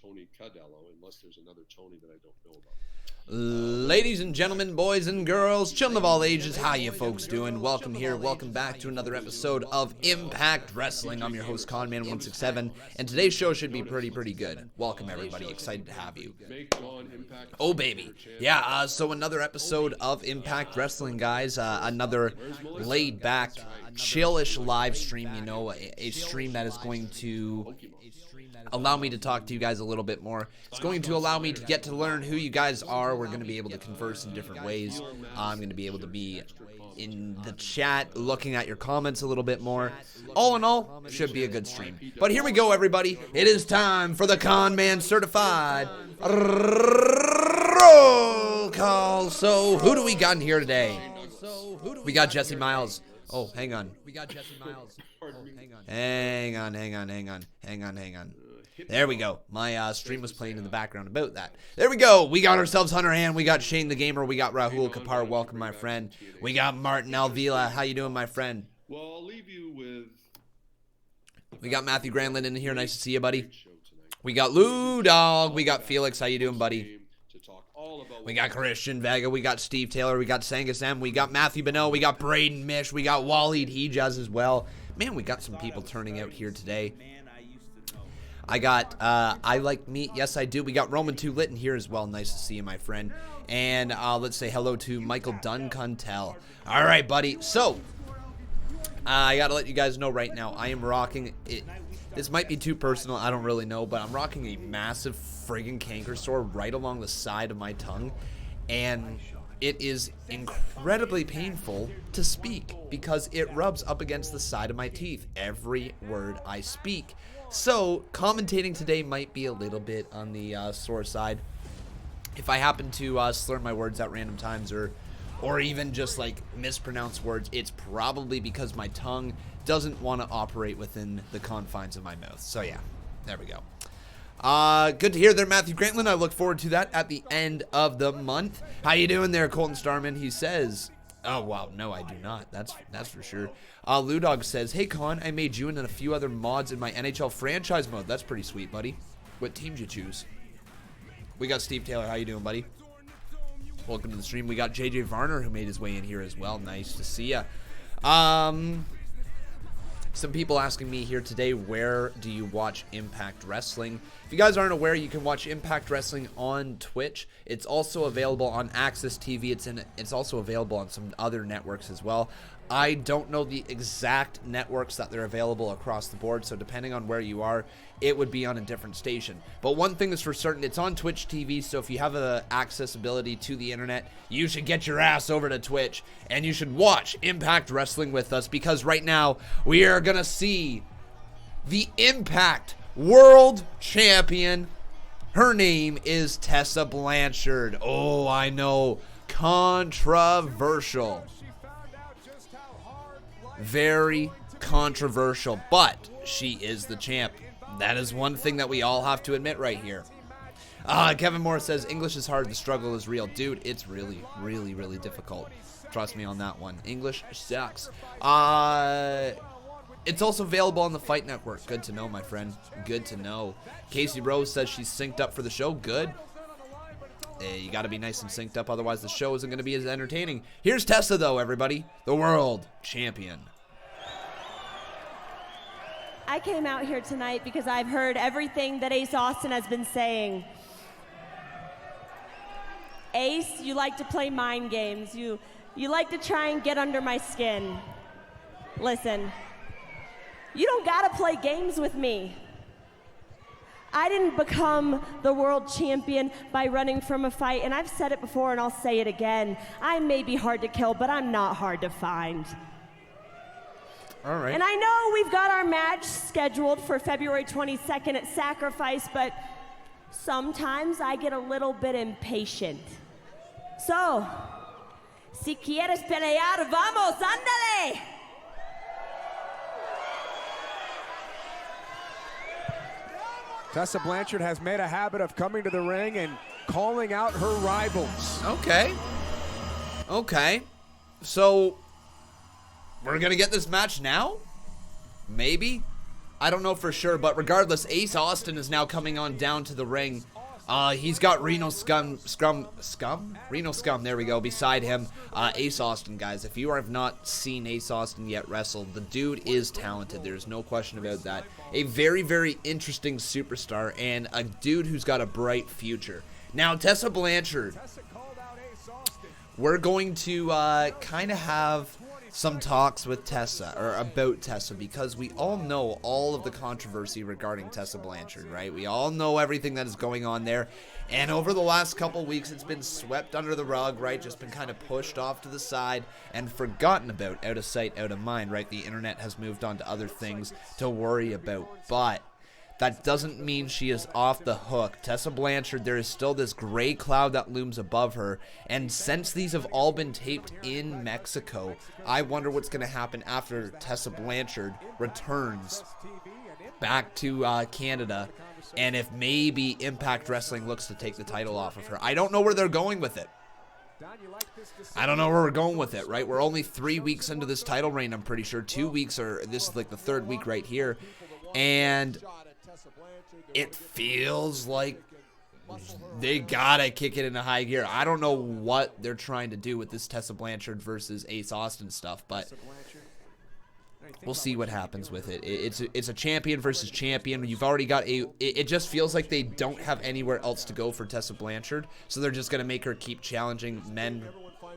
Tony Cadello, unless there's another Tony that I don't know about. Ladies and gentlemen, boys and girls, children of all ages, how you folks doing? Welcome here, welcome back to another episode of Impact Wrestling. I'm your host, Conman167, and today's show should be pretty good. Welcome, everybody. Excited to have you. Oh, baby. Yeah, so another episode of Impact Wrestling, guys. Another laid-back, chillish live stream, you know, a stream that is going to allow me to talk to you guys a little bit more. It's going to allow me to get to learn who you guys are. We're going to be able to converse in different ways. I'm going to be able to be in the chat, looking at your comments a little bit more. All in all, should be a good stream. But here we go, everybody. It is time for the Conman Certified Roll Call. So, who do we got in here today? We got Jesse Miles. Oh, hang on. We got Jesse Miles. Hang on. There we go. My stream was playing in the background about that. There we go. We got ourselves Hunter Hand. We got Shane the Gamer. We got Rahul Kapar. Welcome, my friend. We got Martin Alvila. How you doing, my friend? Well, I'll leave you with... We got Matthew Granlund in here. Nice to see you, buddy. We got Lou Dog. We got Felix. How you doing, buddy? We got Christian Vega. We got Steve Taylor. We got Sangus M. We got Matthew Beno. We got Braden Mish. We got Waleed Hijaz as well. Man, we got some people turning out here today. I got, I like meat. Yes, I do. We got Roman 2 Litton here as well. Nice to see you, my friend. And let's say hello to Michael Duncantel. All right, buddy. So, I got to let you guys know right now, I am rocking it. This might be too personal. I don't really know, but I'm rocking a massive friggin' canker sore right along the side of my tongue. And it is incredibly painful to speak because it rubs up against the side of my teeth every word I speak. So, commentating today might be a little bit on the sore side. If I happen to slur my words at random times or even just like mispronounce words, it's probably because my tongue doesn't want to operate within the confines of my mouth. So yeah, there we go. Good to hear there, Matthew Grantland. I look forward to that at the end of the month. How you doing there, Colton Starman? He says, oh, wow, no, I do not. That's for sure. Lou Dog says, hey, Con, I made you and a few other mods in my NHL franchise mode. That's pretty sweet, buddy. What team did you choose? We got Steve Taylor. How you doing, buddy? Welcome to the stream. We got JJ Varner, who made his way in here as well. Nice to see ya. Some people asking me here today, where do you watch Impact Wrestling? If you guys aren't aware, you can watch Impact Wrestling on Twitch. It's also available on Access TV. It's also available on some other networks as well. I don't know the exact networks that they're available across the board, so depending on where you are, it would be on a different station. But one thing is for certain, it's on Twitch TV, so if you have accessibility to the internet, you should get your ass over to Twitch, and you should watch Impact Wrestling with us, because right now, we are going to see the Impact World Champion. Her name is Tessa Blanchard. Oh, I know. Controversial. Very controversial, but she is the champ. That is one thing that we all have to admit right here. Kevin Moore says, English is hard, the struggle is real. Dude, it's really difficult. Trust me on that one. English sucks. It's also available on the Fight Network. Good to know, my friend. Good to know. Casey Rose says she's synced up for the show. Good. You got to be nice and synced up, otherwise the show isn't going to be as entertaining. Here's Tessa, though, everybody. The world champion. I came out here tonight because I've heard everything that Ace Austin has been saying. Ace, you like to play mind games. You like to try and get under my skin. Listen, you don't got to play games with me. I didn't become the world champion by running from a fight, and I've said it before and I'll say it again. I may be hard to kill, but I'm not hard to find. All right. And I know we've got our match scheduled for February 22nd at Sacrifice, but sometimes I get a little bit impatient. So, si quieres pelear, vamos, ándale! Tessa Blanchard has made a habit of coming to the ring and calling out her rivals. Okay. So, we're going to get this match now? Maybe? I don't know for sure, but regardless, Ace Austin is now coming on down to the ring. He's got Reno Scum, there we go, beside him. Ace Austin, guys, if you have not seen Ace Austin yet wrestle, the dude is talented. There's no question about that. A very, very interesting superstar and a dude who's got a bright future. Now, Tessa Blanchard, we're going to kind of have some talks with Tessa, or about Tessa, because we all know all of the controversy regarding Tessa Blanchard, right? We all know everything that is going on there, and over the last couple weeks, it's been swept under the rug, right? Just been kind of pushed off to the side and forgotten about, out of sight, out of mind, right? The internet has moved on to other things to worry about, but that doesn't mean she is off the hook. Tessa Blanchard, there is still this gray cloud that looms above her. And since these have all been taped in Mexico, I wonder what's going to happen after Tessa Blanchard returns back to Canada. And if maybe Impact Wrestling looks to take the title off of her. I don't know where they're going with it. I don't know where we're going with it, right? We're only 3 weeks into this title reign, I'm pretty sure. 2 weeks, or this is like the 3rd week right here. And it feels like they gotta kick it into high gear. I don't know what they're trying to do with this Tessa Blanchard versus Ace Austin stuff, but we'll see what happens with it. It's a champion versus champion. You've already got it just feels like they don't have anywhere else to go for Tessa Blanchard, so they're just gonna make her keep challenging men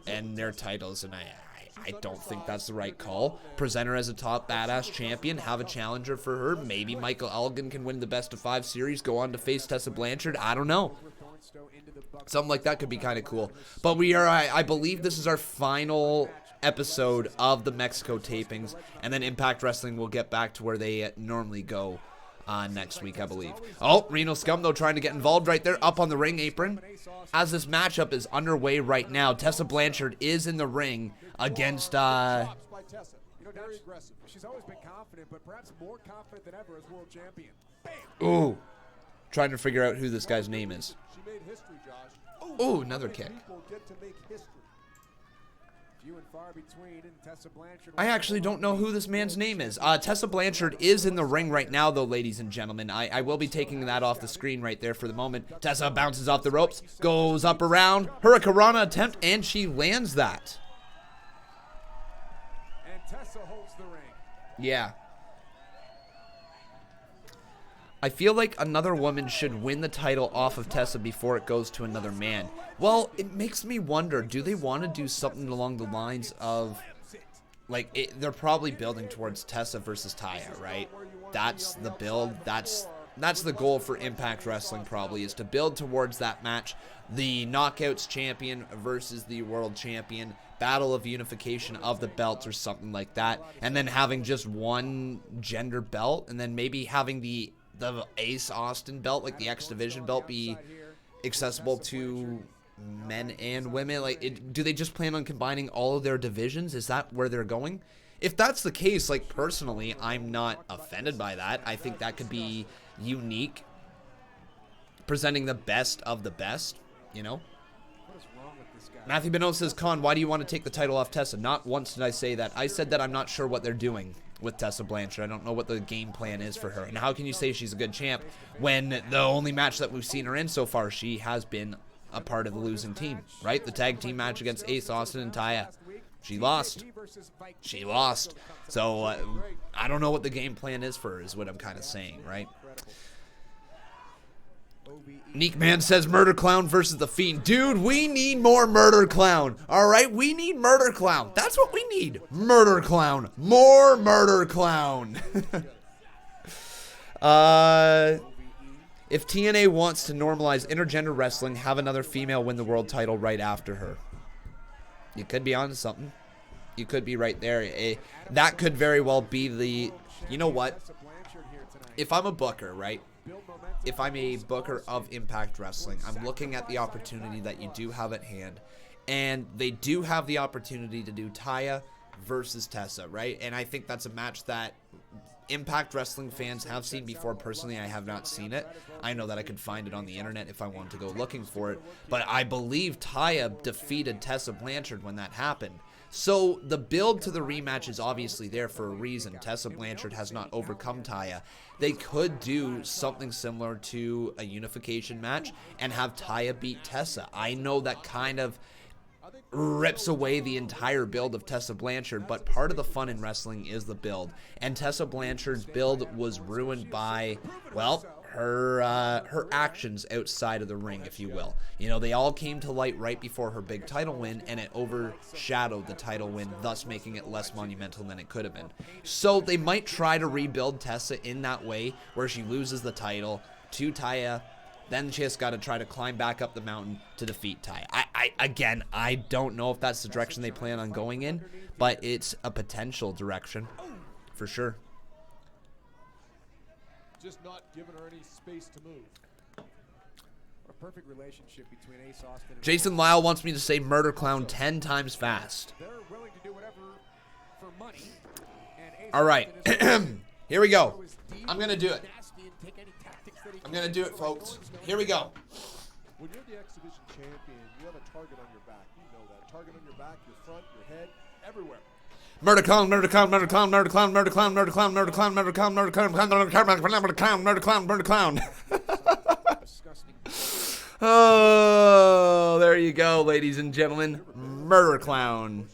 and their titles, and I don't think that's the right call. Present her as a top badass champion, have a challenger for her. Maybe Michael Elgin can win the best of 5 series, go on to face Tessa Blanchard. I don't know. Something like that could be kind of cool. But I believe this is our final episode of the Mexico tapings, and then Impact Wrestling will get back to where they normally go next week, I believe. Oh, Reno Scum, though, trying to get involved right there, up on the ring apron. As this matchup is underway right now, Tessa Blanchard is in the ring against, She's always been confident, but perhaps more confident than ever as world champion. Ooh. Trying to figure out who this guy's name is. She made history, Josh. Ooh, another kick. I actually don't know who this man's name is. Tessa Blanchard is in the ring right now, though, ladies and gentlemen. I will be taking that off the screen right there for the moment. Tessa bounces off the ropes, goes up around, Hurricanrana attempt, and she lands that. And Tessa holds the ring. Yeah. I feel like another woman should win the title off of Tessa before it goes to another man. Well, it makes me wonder, do they want to do something along the lines of, like, they're probably building towards Tessa versus Taya, right? That's the build. That's the goal for Impact Wrestling, probably, is to build towards that match. The Knockouts champion versus the world champion, battle of unification of the belts or something like that. And then having just one gender belt, and then maybe having the Ace Austin belt, like the X Division belt, be accessible to men and women. Like, do they just plan on combining all of their divisions? Is that where they're going? If that's the case, like, personally, I'm not offended by that. I think that could be unique, presenting the best of the best, you know? Matthew Benoit says, Con, why do you want to take the title off Tessa? Not once did I say that. I said that I'm not sure what they're doing with Tessa Blanchard. I don't know what the game plan is for her. And how can you say she's a good champ when the only match that we've seen her in so far, she has been a part of the losing team, right? The tag team match against Ace Austin and Taya. She lost. She lost. So I don't know what the game plan is for her, is what I'm kind of saying, right? Neek Man says Murder Clown versus The Fiend. Dude, we need more Murder Clown. All right, we need Murder Clown. That's what we need. Murder Clown. More Murder Clown. If TNA wants to normalize intergender wrestling, have another female win the world title right after her. You could be onto something. You could be right there. That could very well be the... You know what? If I'm a booker, right? If I'm a booker of Impact Wrestling, I'm looking at the opportunity that you do have at hand. And they do have the opportunity to do Taya versus Tessa, right? And I think that's a match that Impact Wrestling fans have seen before. Personally, I have not seen it. I know that I could find it on the internet if I wanted to go looking for it. But I believe Taya defeated Tessa Blanchard when that happened. So the build to the rematch is obviously there for a reason. Tessa Blanchard has not overcome Taya. They could do something similar to a unification match and have Taya beat Tessa. I know that kind of rips away the entire build of Tessa Blanchard, but part of the fun in wrestling is the build. And Tessa Blanchard's build was ruined by, well, her actions outside of the ring, if you will. You know, they all came to light right before her big title win, and it overshadowed the title win, thus making it less monumental than it could have been. So they might try to rebuild Tessa in that way, where she loses the title to Taya, then she has got to try to climb back up the mountain to defeat Taya. Again, I don't know if that's the direction they plan on going in, but it's a potential direction for sure. Just not giving her any space to move. What a perfect relationship between Ace Austin and Jason Lyle wants me to say murder clown 10 times fast. they're willing to do whatever for money. And Ace All right. Austin is Here we go. is deep, I'm going to do it. nasty, and take any tactics that he I'm can. going to do it, folks. Here we go. When you're the exhibition champion, you have a target on your back. You know that. Target on your back, your front, your head, everywhere. Murder clown, murder clown, murder clown, murder clown, murder clown, murder clown, murder clown, murder clown, murder clown, murder clown, murder clown, murder clown, murder clown. Disgusting. Oh, there you go, ladies and gentlemen. Murder clown.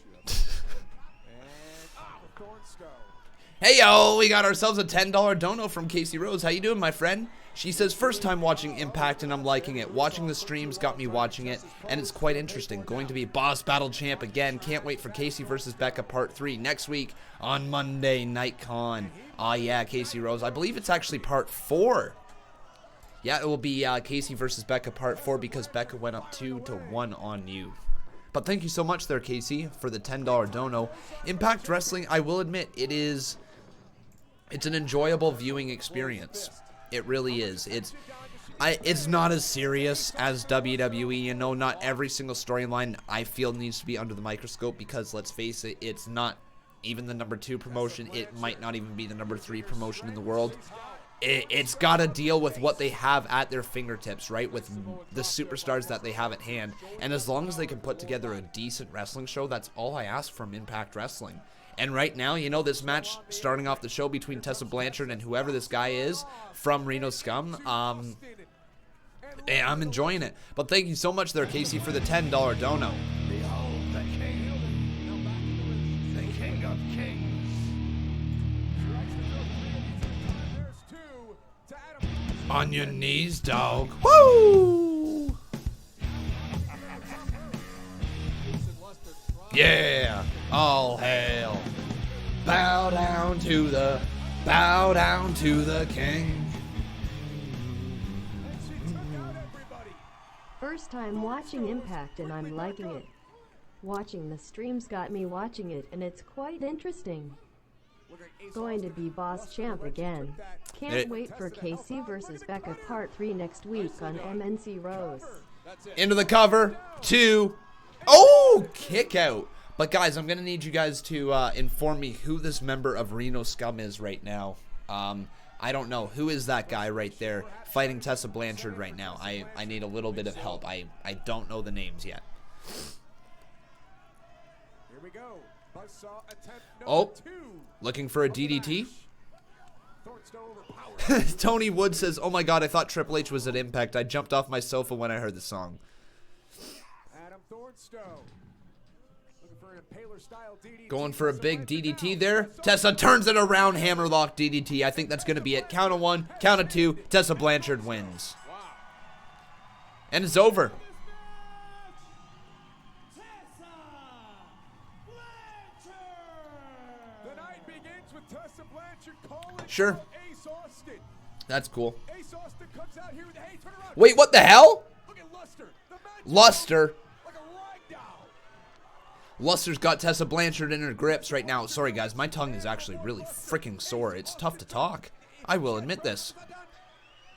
Hey yo, we got ourselves a $10 dono from Casey Rose. How you doing, my friend? She says, first time watching Impact and I'm liking it. Watching the streams got me watching it, and it's quite interesting. Going to be Boss Battle Champ again. Can't wait for Casey versus Becca Part 3 next week on Monday Night Con. Ah, yeah, Casey Rose. I believe it's actually Part 4. Yeah, it will be Casey versus Becca Part 4 because Becca went up 2-1 on you. But thank you so much there, Casey, for the $10 dono. Impact Wrestling, I will admit, it's an enjoyable viewing experience. It really is. It's not as serious as WWE. You know, not every single storyline I feel needs to be under the microscope because, let's face it, it's not even the number 2 promotion. It might not even be the number 3 promotion in the world. It's got to deal with what they have at their fingertips, right? With the superstars that they have at hand. And as long as they can put together a decent wrestling show, that's all I ask from Impact Wrestling. And right now, you know, this match starting off the show between Tessa Blanchard and whoever this guy is from Reno Scum, I'm enjoying it. But thank you so much there, Casey, for the $10 dono. Behold the king. The king of kings. On your knees, dog. Woo! Yeah. All hail. Bow down to the king. First time watching Impact and I'm liking it. Watching the streams got me watching it and it's quite interesting. Going to be Boss Champ again. Can't wait for Casey versus Becca Part 3 next week on MNC Rose. Into the cover. 2. Oh, kick out. But guys, I'm going to need you guys to inform me who this member of Reno Scum is right now. I don't know. Who is that guy right there fighting Tessa Blanchard right now? I need a little bit of help. I don't know the names yet. Here we go. Buzzsaw attempt Oh, 2. looking for a DDT? Thornton overpowered. Tony Wood says, oh my god, I thought Triple H was at Impact. I jumped off my sofa when I heard the song. Adam Thornstowe. Looking for an impaler style DDT. Going for a big DDT there. Tessa turns it around, hammerlock DDT. I think that's going to be it. Count of 1, count of 2. Tessa Blanchard wins. And it's over. The night begins with Tessa Blanchard calling Sure. out Ace Austin. That's cool. Ace Austin comes out here with the hey, turn around. Wait, what the hell? Look at Luster. The match Luster. like a rag doll. Luster's got Tessa Blanchard in her grips right now. Sorry, guys. My tongue is actually really freaking sore. It's tough to talk. I will admit this.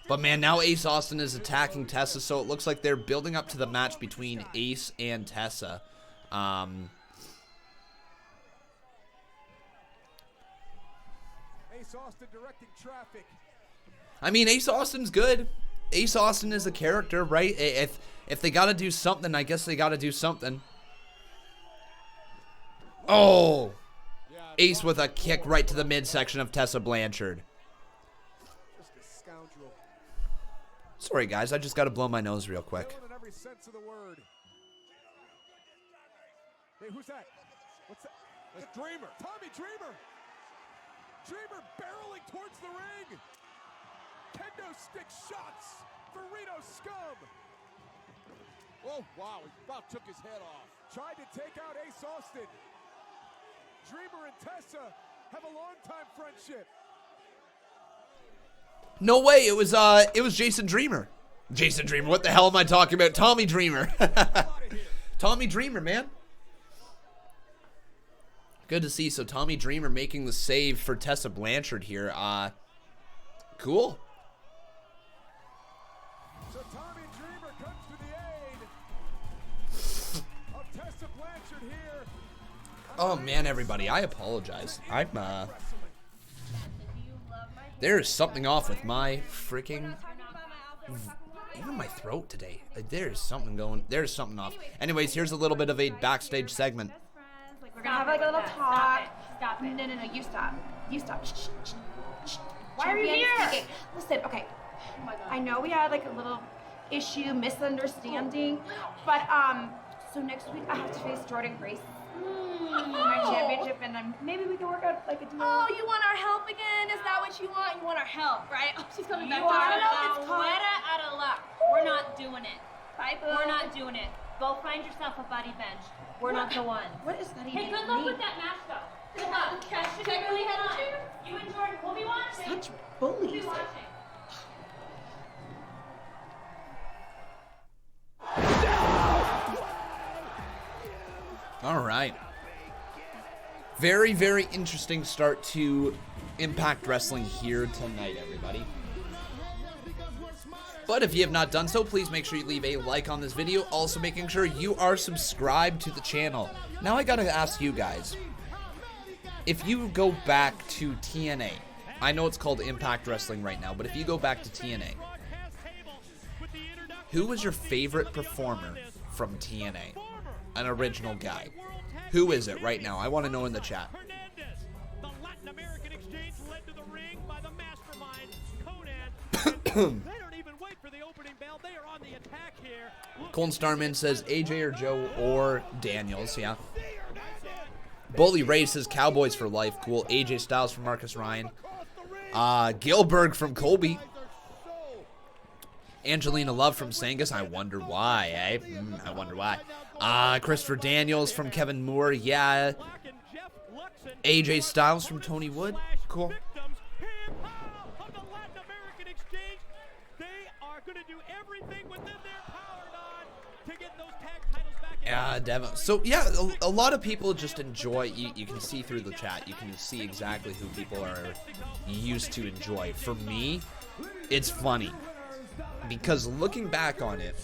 But, man, now Ace Austin is attacking Tessa, so it looks like they're building up to the match between Ace and Tessa. Ace Austin directing traffic. I mean, Ace Austin's good. Ace Austin is a character, right? If they got to do something, I guess they got to do something. Oh! Ace with a kick right to the midsection of Tessa Blanchard. Just a scoundrel. Sorry, guys. I just got to blow my nose real quick. Villain in every sense of the word. Hey, who's that? What's that? That's Dreamer. Tommy Dreamer. Dreamer barreling towards the ring. Kendo stick shots for Reno Scum. Oh, wow. He about took his head off. Tried to take out Ace Austin. Dreamer and Tessa have a long-time friendship. No way. It was Jason Dreamer. Jason Dreamer. What the hell am I talking about? Tommy Dreamer. Tommy Dreamer, man. Good to see. So Tommy Dreamer making the save for Tessa Blanchard here. Cool. So Tommy Dreamer comes to the aid of Tessa Blanchard here. Oh man, everybody, I apologize. There is something off with my freaking, even my throat today. There's something off. Anyways, here's a little bit of a backstage segment. We're gonna have like a little talk. Stop it. No, you stop. You stop. Shh. Why are you here? Speaking. Listen, okay. I know we had like a little issue, misunderstanding, but so next week I have to face Jordan Grace for my championship, and maybe we can work out like a deal. Oh, you want our help again? Is that what you want? You want our help, right? Oh, she's coming back. You wanna know it's called- Out of luck. We're not doing it. Bye, boo. We're not doing it. Go find yourself a buddy bench. We're not the ones. What is that even Hey, good luck mean? with that match, though. Good luck. Should we really head on? You and Jordan will be watching. Such We'll bullies. be watching. All right. Very, very interesting start to Impact Wrestling here tonight, everybody. But if you have not done so, please make sure you leave a like on this video. Also making sure you are subscribed to the channel. Now I gotta ask you guys, if you go back to TNA, I know it's called Impact Wrestling right now, but if you go back to TNA, who was your favorite performer from TNA? An original guy. Who is it right now? I want to know in the chat. The Latin American exchange led to the ring by the mastermind, Conan. They don't even wait for the opening bell. They are on the attack here. Colton Starman says AJ or Joe or Daniels, yeah. Bully Ray says Cowboys for life, cool. AJ Styles from Marcus Ryan. Gilbert from Colby. Angelina Love from Sangus. I wonder why, eh? I wonder why. Christopher Daniels from Kevin Moore. Yeah. AJ Styles from Tony Wood. Cool. Yeah, Devin. So, yeah, a lot of people just enjoy. You can see through the chat. You can see exactly who people are used to enjoy. For me, it's funny. Because looking back on it,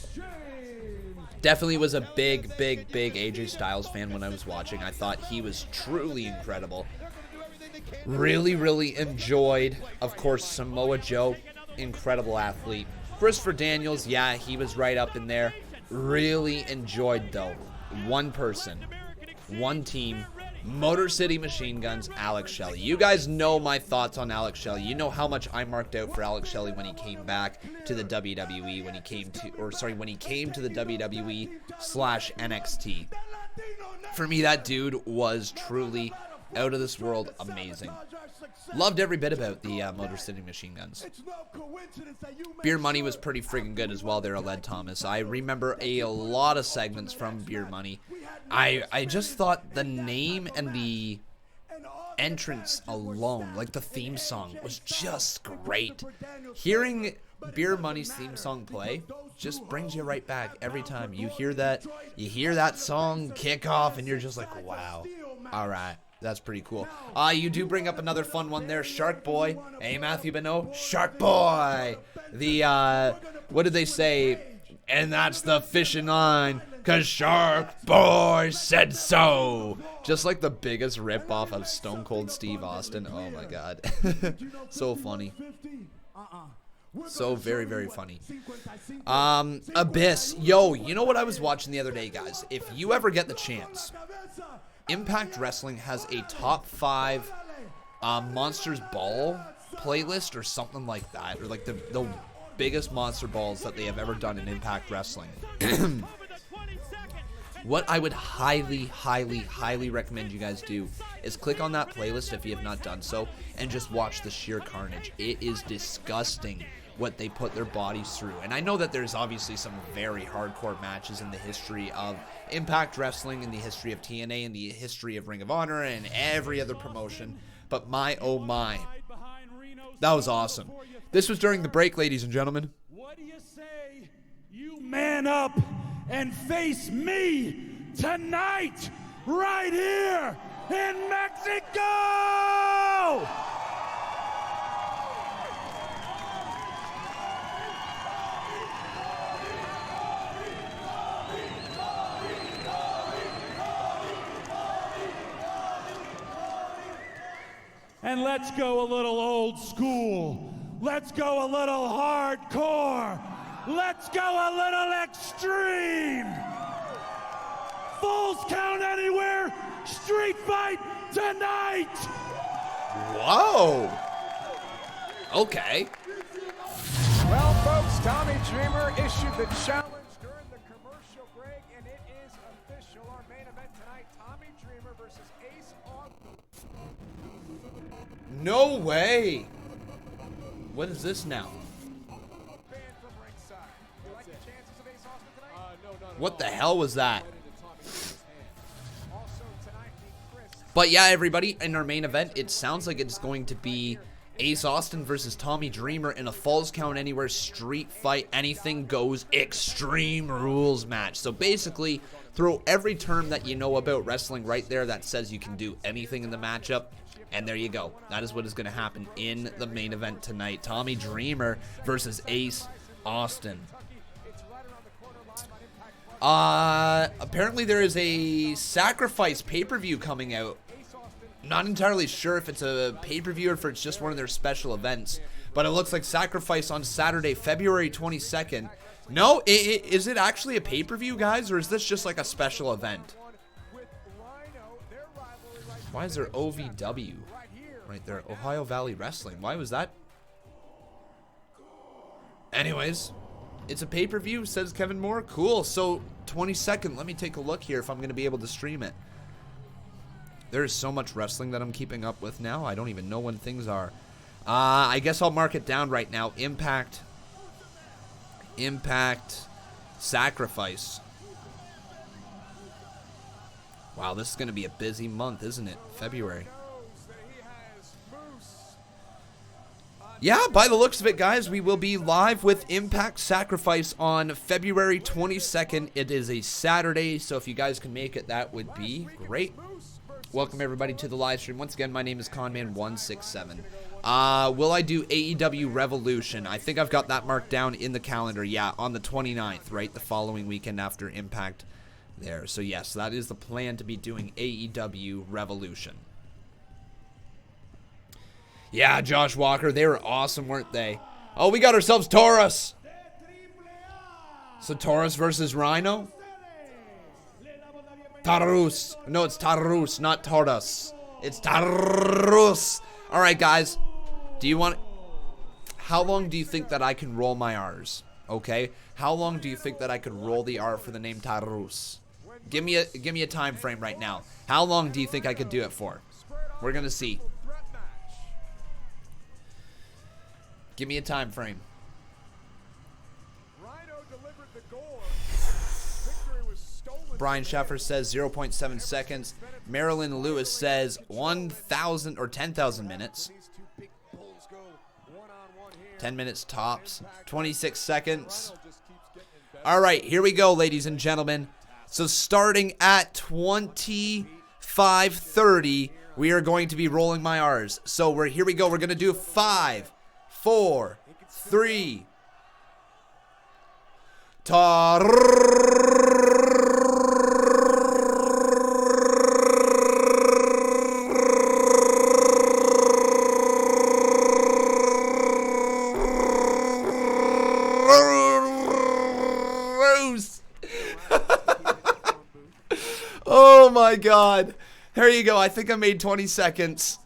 definitely was a big AJ Styles fan when I was watching. I thought he was truly incredible. Really enjoyed, of course, Samoa Joe, incredible athlete. Christopher Daniels, yeah, he was right up in there. Really enjoyed, though, one person, one team, Motor City Machine Guns, Alex Shelley. You guys know my thoughts on Alex Shelley. You know how much I marked out for Alex Shelley when he came back to the WWE, when he came to the WWE/NXT. For me, that dude was truly out of this world amazing. Loved every bit about the Motor City Machine Guns. Beer Money was pretty friggin' good as well there at Led Thomas. I remember a lot of segments from Beer Money. I just thought the name and the entrance alone, like the theme song, was just great. Hearing Beer Money's theme song play just brings you right back every time. You hear that song kick off and you're just like, wow. All right. That's pretty cool. You do bring up another fun one there, Shark Boy. Hey, Matthew Beno, Shark Boy. The, what did they say? And that's the fishing line, 'cause Shark Boy said so. Just like the biggest ripoff of Stone Cold Steve Austin. Oh, my God. So funny. So very funny. Abyss. Yo, you know what I was watching the other day, guys? If you ever get the chance, Impact Wrestling has a top 5 Monsters Ball playlist or something like that, or like the biggest monster balls that they have ever done in Impact Wrestling. What I would highly, highly, highly recommend you guys do is click on that playlist if you have not done so, and just watch the sheer carnage. It is disgusting what they put their bodies through. And I know that there's obviously some very hardcore matches in the history of Impact Wrestling, in the history of TNA, in the history of Ring of Honor, and every other promotion. But my, oh my, that was awesome. This was during the break, ladies and gentlemen. What do you say? You man up and face me tonight, right here in Mexico! And let's go a little old school. Let's go a little hardcore. Let's go a little extreme. Falls Count Anywhere street fight tonight. Whoa. Okay. Well, folks, Tommy Dreamer issued the challenge during the commercial break, and it is official. Our main event tonight, Tommy Dreamer versus Ace Austin. No way. What is this now? What the hell was that? But yeah, everybody, in our main event, it sounds like it's going to be Ace Austin versus Tommy Dreamer in a Falls Count Anywhere street fight, anything goes extreme rules match. So basically, throw every term that you know about wrestling right there that says you can do anything in the matchup. And there you go. That is what is going to happen in the main event tonight. Tommy Dreamer versus Ace Austin. Apparently there is a Sacrifice pay-per-view coming out. Not entirely sure if it's a pay-per-view or if it's just one of their special events. But it looks like Sacrifice on Saturday, February 22nd. No, is it actually a pay-per-view, guys? Or is this just like a special event? Why is there OVW right there? Ohio Valley Wrestling. Why was that? Anyways, it's a pay-per-view, says Kevin Moore. Cool. So, 22nd. Let me take a look here if I'm going to be able to stream it. There is so much wrestling that I'm keeping up with now. I don't even know when things are. I guess I'll mark it down right now. Impact. Sacrifice. Wow, this is going to be a busy month, isn't it? February. Yeah, by the looks of it, guys, we will be live with Impact Sacrifice on February 22nd. It is a Saturday, so if you guys can make it, that would be great. Welcome, everybody, to the live stream. Once again, my name is Conman167. Will I do AEW Revolution? I think I've got that marked down in the calendar. Yeah, on the 29th, right? The following weekend after Impact. There. So yes, that is the plan, to be doing AEW Revolution. Yeah, Josh Walker, they were awesome, weren't they? Oh, we got ourselves Taurus. So Taurus versus Rhino? Taurus. No, it's Taurus, not Taurus. It's Taurus. All right, guys. Do you want... How long do you think that I can roll my R's? Okay? How long do you think that I could roll the R for the name Taurus? Give me a time frame right now. How long do you think I could do it for? We're gonna see. Give me a time frame. Brian Schaffer says 0.7 seconds. Marilyn Lewis says 1,000 or 10,000 minutes. 10 minutes tops. 26 seconds. All right, here we go, ladies and gentlemen. So starting at 25:30, we are going to be rolling my R's. So here we go. We're going to do 5, 4, 3. Oh my God. There you go. I think I made 20 seconds.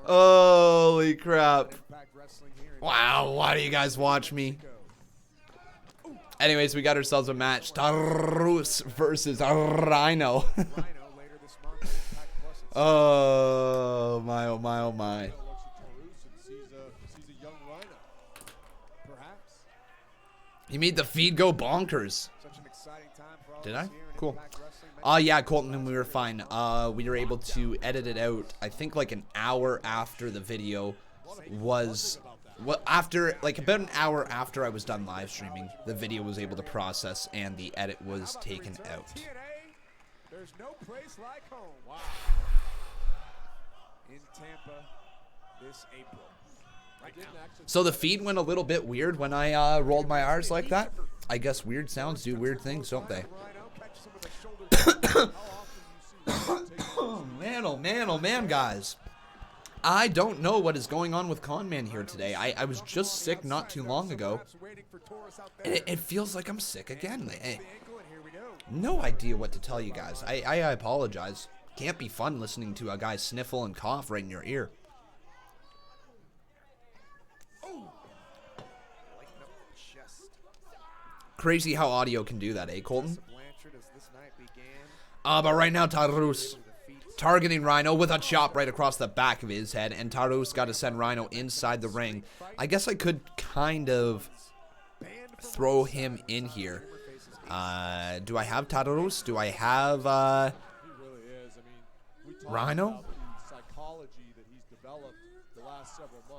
Holy crap. Wow, why do you guys watch me? Anyways, we got ourselves a match. Tarus versus Rhino. Oh, my, oh, my, oh, my. You made the feed go bonkers. Did I? Cool. Yeah, Colton, and we were fine. We were able to edit it out, I think, like an hour after the video was... Well, after, like, about an hour after I was done live streaming, the video was able to process and the edit was taken out. There's no place like home. Wow. In Tampa this April. So the feed went a little bit weird when I rolled my R's like that. I guess weird sounds do weird things, don't they? Oh man, oh man, guys. I don't know what is going on with Conman here today. I was just sick not too long ago. And it feels like I'm sick again. No idea what to tell you guys. I apologize. Can't be fun listening to a guy sniffle and cough right in your ear. Crazy how audio can do that, eh, Colton? But right now, Tarus targeting Rhino with a chop right across the back of his head, and Tarus got to send Rhino inside the ring. I guess I could kind of throw him in here. Do I have Tarus? Do I have Rhino?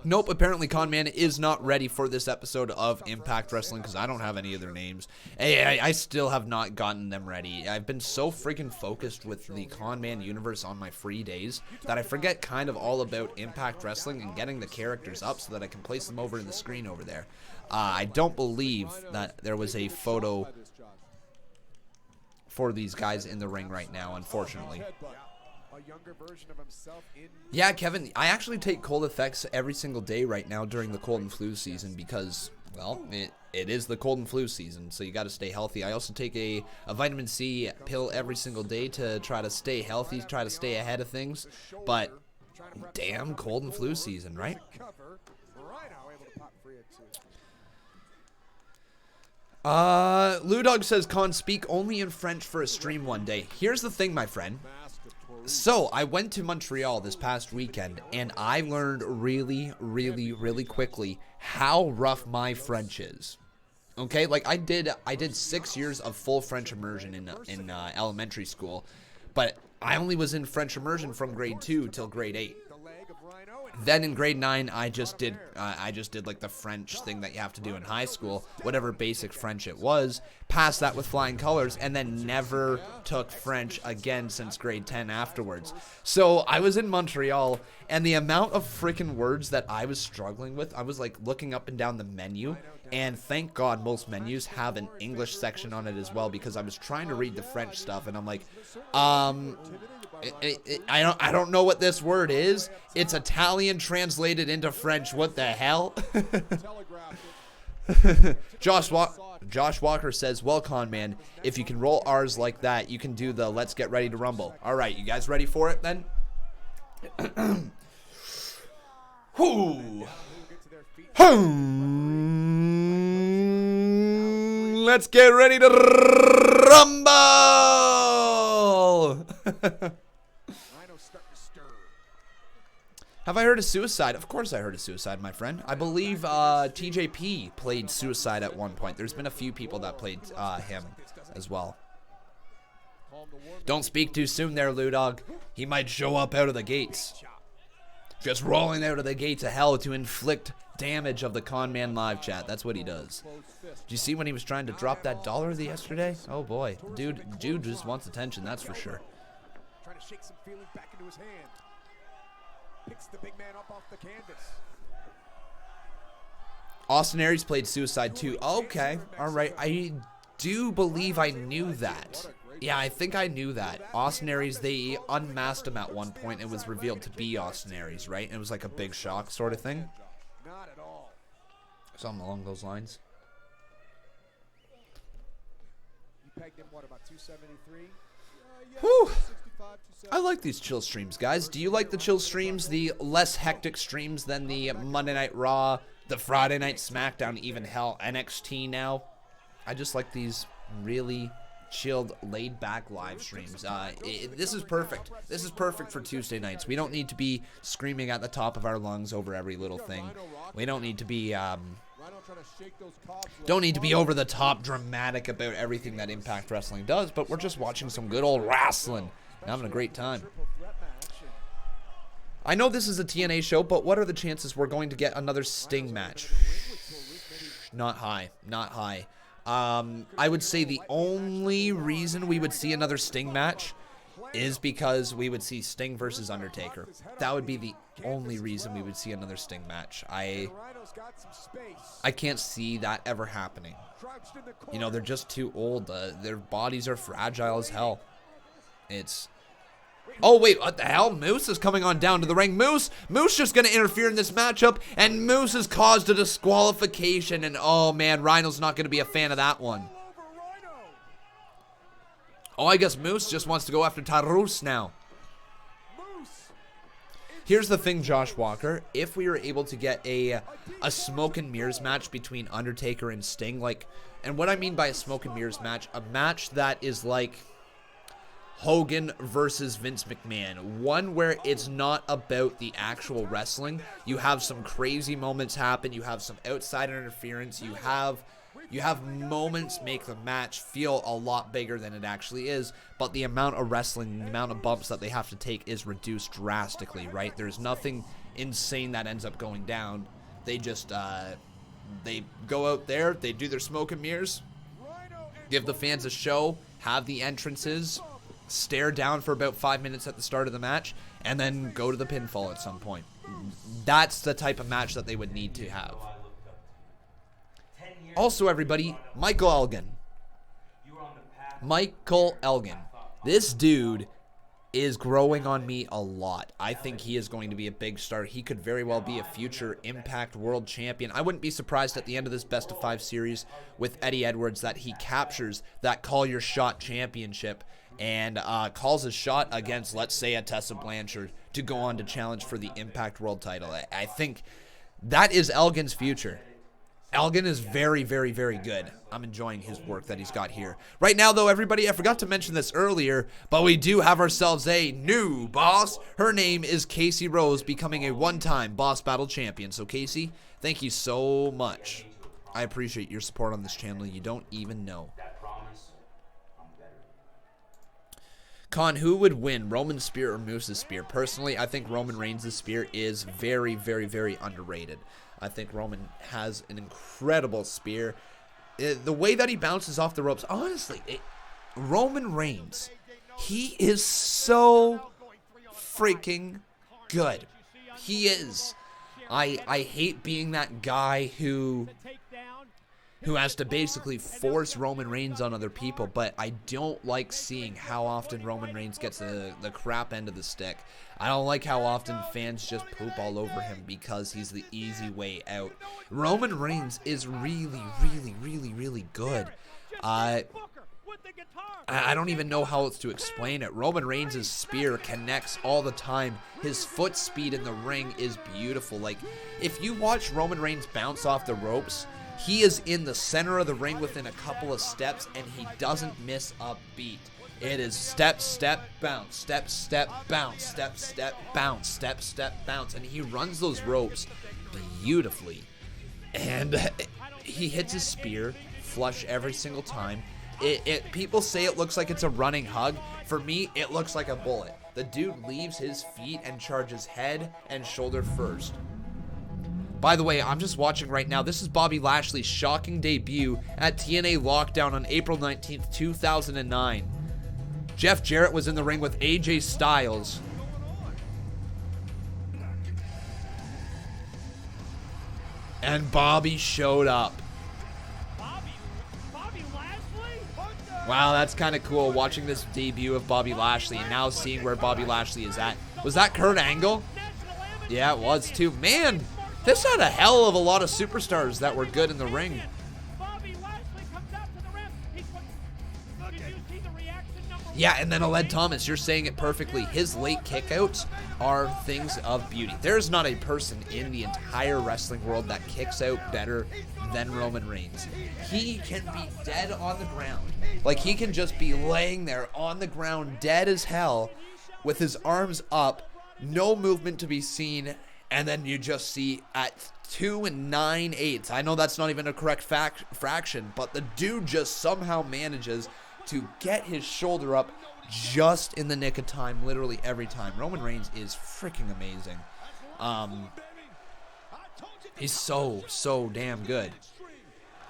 Nope, apparently Conman is not ready for this episode of Impact Wrestling because I don't have any of their names. I still have not gotten them ready. I've been so freaking focused with the Conman Universe on my free days that I forget kind of all about Impact Wrestling and getting the characters up so that I can place them over in the screen over there. I don't believe that there was a photo for these guys in the ring right now, unfortunately. Yeah, Kevin, I actually take cold effects every single day right now during the cold and flu season because, well, it is the cold and flu season, so you got to stay healthy. I also take a vitamin C pill every single day to try to stay healthy, try to stay ahead of things, but damn cold and flu season, right? Ludog says, Con, speak only in French for a stream one day. Here's the thing, my friend. So, I went to Montreal this past weekend, and I learned really, really, really quickly how rough my French is. Okay, like I did 6 years of full French immersion in elementary school, but I only was in French immersion from grade 2 till grade 8. Then in grade 9, I just did like the French thing that you have to do in high school, whatever basic French it was, passed that with flying colors, and then never took French again since grade 10 afterwards. So I was in Montreal, and the amount of freaking words that I was struggling with, I was like looking up and down the menu, and thank God most menus have an English section on it as well, because I was trying to read the French stuff, and I'm like, I don't know what this word is. It's Italian translated into French. What the hell? Josh Walker says, well, Conman, if you can roll R's like that, you can do the let's get ready to rumble. All right, you guys ready for it then? Let's get ready to rumble. Have I heard of Suicide? Of course I heard of Suicide, my friend. I believe TJP played Suicide at one point. There's been a few people that played him as well. Don't speak too soon there, Ludog. He might show up out of the gates. Just rolling out of the gates of hell to inflict damage of the Conman live chat. That's what he does. Did you see when he was trying to drop that dollar yesterday? Oh boy. Dude just wants attention, that's for sure. Trying to shake some feeling back into his hand. Picks the big man up off the canvas. Austin Aries played Suicide too. Okay, alright. I do believe I knew that. Yeah, I think I knew that. Austin Aries, they unmasked him at one point. It was revealed to be Austin Aries, right? And it was like a big shock sort of thing. Not at all. Something along those lines. You pegged him, what, about 273? Whew. I like these chill streams, guys. Do you like the chill streams, the less hectic streams than the Monday Night Raw, the Friday Night SmackDown, even hell, NXT now? I just like these really chilled, laid-back live streams. This is perfect. This is perfect for Tuesday nights. We don't need to be screaming at the top of our lungs over every little thing. We don't need to be, over the top dramatic about everything that Impact Wrestling does, but we're just watching some good old wrestling and having a great time. I know this is a TNA show, but what are the chances we're going to get another Sting match? Not high. Not high. I would say the only reason we would see another Sting match is because we would see Sting versus Undertaker. That would be the only reason we would see another Sting match. I can't see that ever happening. You know, they're just too old. Their bodies are fragile as hell. Oh, wait, what the hell? Moose is coming on down to the ring. Moose just going to interfere in this matchup, and Moose has caused a disqualification, and oh, man, Rhino's not going to be a fan of that one. Oh, I guess Moose just wants to go after Tarus now. Here's the thing, Josh Walker. If we were able to get a smoke and mirrors match between Undertaker and Sting, and what I mean by a smoke and mirrors match, a match that is like Hogan versus Vince McMahon. One where it's not about the actual wrestling. You have some crazy moments happen. You have some outside interference. You have moments make the match feel a lot bigger than it actually is, but the amount of wrestling, the amount of bumps that they have to take is reduced drastically, right? There's nothing insane that ends up going down. They just, they go out there, they do their smoke and mirrors, give the fans a show, have the entrances, stare down for about 5 minutes at the start of the match, and then go to the pinfall at some point. That's the type of match that they would need to have. Also, everybody, Michael Elgin. Michael Elgin. This dude is growing on me a lot. I think he is going to be a big star. He could very well be a future Impact World Champion. I wouldn't be surprised at the end of this Best of 5 series with Eddie Edwards that he captures that Call Your Shot championship and calls a shot against, let's say, a Tessa Blanchard to go on to challenge for the Impact World title. I think that is Elgin's future. Elgin is very, very, very good. I'm enjoying his work that he's got here. Right now, though, everybody, I forgot to mention this earlier, but we do have ourselves a new boss. Her name is Casey Rose, becoming a one-time Boss Battle champion. So, Casey, thank you so much. I appreciate your support on this channel. You don't even know. Con, who would win, Roman's spear or Moose's spear? Personally, I think Roman Reigns' spear is very, very, very underrated. I think Roman has an incredible spear. The way that he bounces off the ropes, honestly, Roman Reigns, he is so freaking good. He is. I hate being that guy who has to basically force Roman Reigns on other people, but I don't like seeing how often Roman Reigns gets the crap end of the stick. I don't like how often fans just poop all over him because he's the easy way out. Roman Reigns is really, really, really, really good. I don't even know how else to explain it. Roman Reigns' spear connects all the time. His foot speed in the ring is beautiful. Like, if you watch Roman Reigns bounce off the ropes, he is in the center of the ring within a couple of steps, and he doesn't miss a beat. It is step, step, bounce, step, step, bounce, step, step, bounce, step, step, bounce. And he runs those ropes beautifully. And he hits his spear flush every single time. People say it looks like it's a running hug. For me, it looks like a bullet. The dude leaves his feet and charges head and shoulder first. By the way, I'm just watching right now. This is Bobby Lashley's shocking debut at TNA Lockdown on April 19th, 2009. Jeff Jarrett was in the ring with AJ Styles. And Bobby showed up. Bobby Lashley? Wow, that's kind of cool watching this debut of Bobby Lashley and now seeing where Bobby Lashley is at. Was that Kurt Angle? Yeah, it was too. Man, this had a hell of a lot of superstars that were good in the ring. Yeah, and then Aled Thomas, you're saying it perfectly. His late kickouts are things of beauty. There's not a person in the entire wrestling world that kicks out better than Roman Reigns. He can be dead on the ground. Like, he can just be laying there on the ground, dead as hell, with his arms up, no movement to be seen, and then you just see at 2 9/8. I know that's not even a correct fraction, but the dude just somehow manages to get his shoulder up just in the nick of time, literally every time. Roman Reigns is freaking amazing. He's so damn good,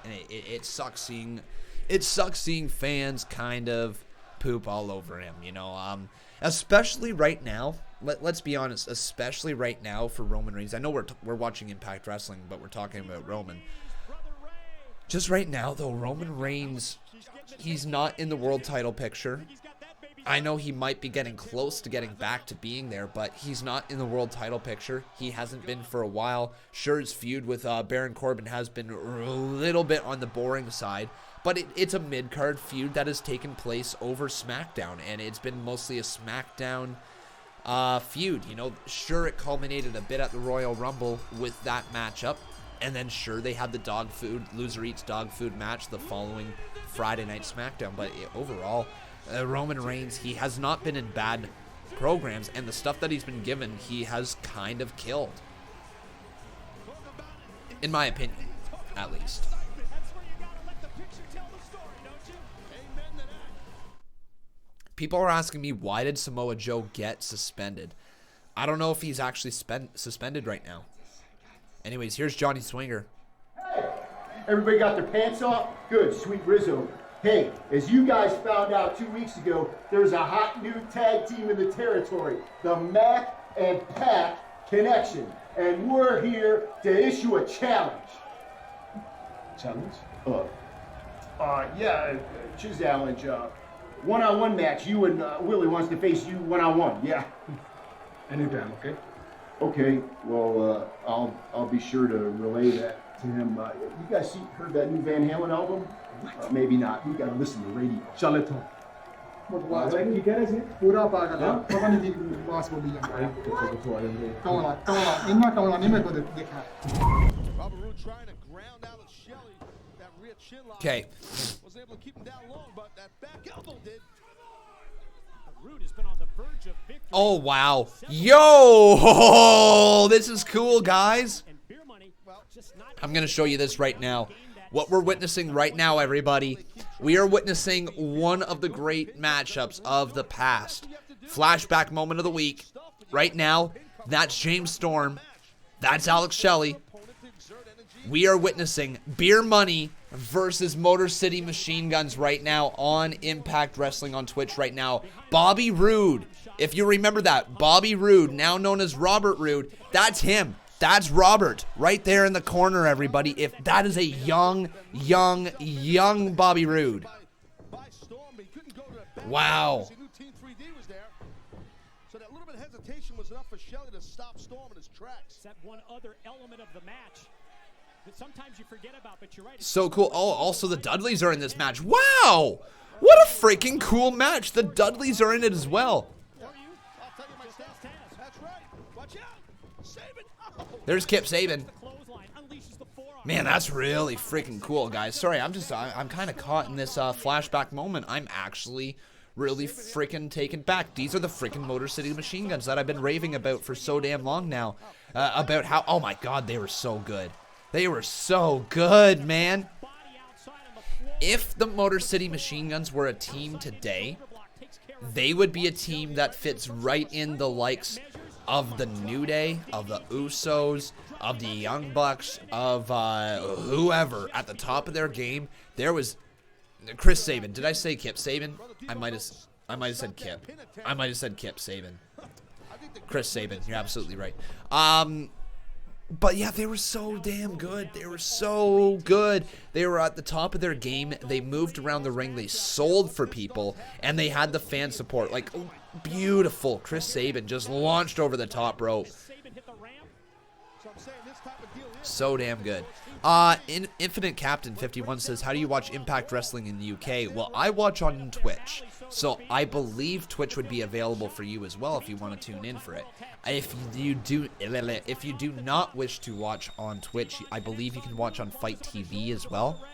and it sucks seeing fans kind of poop all over him, you know. Especially right now. Let's be honest, especially right now for Roman Reigns. I know we're watching Impact Wrestling, but we're talking about Roman. Just right now, though, Roman Reigns, he's not in the world title picture. I know he might be getting close to getting back to being there, but he's not in the world title picture. He hasn't been for a while. Sure, his feud with Baron Corbin has been a little bit on the boring side, but it's a mid-card feud that has taken place over SmackDown, and it's been mostly a SmackDown feud. You know, sure, it culminated a bit at the Royal Rumble with that matchup, and then sure, they had the dog food, loser eats dog food match the following Friday Night SmackDown, but overall, Roman Reigns, he has not been in bad programs, and the stuff that he's been given, he has kind of killed. In my opinion, at least. People are asking me, why did Samoa Joe get suspended? I don't know if he's actually suspended right now. Anyways, here's Johnny Swinger. Hey, everybody got their pants off? Good, sweet Rizzo. Hey, as you guys found out 2 weeks ago, there's a hot new tag team in the territory, the Mac and Pac Connection. And we're here to issue a challenge. Challenge? Challenge. One-on-one match. You and Willie wants to face you one-on-one. Yeah. Anytime, okay? Okay. Well, I'll be sure to relay that to him. You guys heard that new Van Halen album? Maybe not. You gotta listen to the radio. Charlatan. पूरा पागल है पता नहीं कि बास बोली जाता है कौन इनमें कौन नहीं को देखा Okay. Was able to keep him down long, but that back elbow did. Rude has been on the verge of victory. Oh, wow. Yo! This is cool, guys. I'm going to show you this right now. What we're witnessing right now, everybody, we are witnessing one of the great matchups of the past. Flashback moment of the week. Right now, that's James Storm. That's Alex Shelley. We are witnessing Beer Money versus Motor City Machine Guns right now on Impact Wrestling on Twitch right now. Bobby Roode, if you remember that, Bobby Roode, now known as Robert Roode, that's him. That's Robert right there in the corner, everybody. If that is a young Bobby Roode. Wow. So that little bit of hesitation was enough for Shelley to stop Storm in his tracks. That one other element of the match that sometimes you forget about, but you're right. So cool. Oh, also the Dudleys are in this match. Wow! What a freaking cool match. The Dudleys are in it as well. There's Kip Saban. Man, that's really freaking cool, guys. Sorry, I'm kind of caught in this flashback moment. I'm actually really freaking taken back. These are the freaking Motor City Machine Guns that I've been raving about for so damn long now. About how, oh my god, they were so good. They were so good, man. If the Motor City Machine Guns were a team today, they would be a team that fits right in the likes of the New Day, of the Usos, of the Young Bucks, of whoever at the top of their game. There was Chris Sabin. Did I say Kip Saban? I might have said Kip. I might have said Kip Saban. Chris Sabin. You're absolutely right. But yeah, they were so damn good. They were so good. They were at the top of their game. They moved around the ring. They sold for people. And they had the fan support. Like, beautiful. Chris Sabin just launched over the top rope. So damn good. Infinite Captain 51 says, how do you watch Impact Wrestling in the UK? Well, I watch on Twitch, so I believe Twitch would be available for you as well if you want to tune in for it. If you do not wish to watch on Twitch, I believe you can watch on Fight TV as well.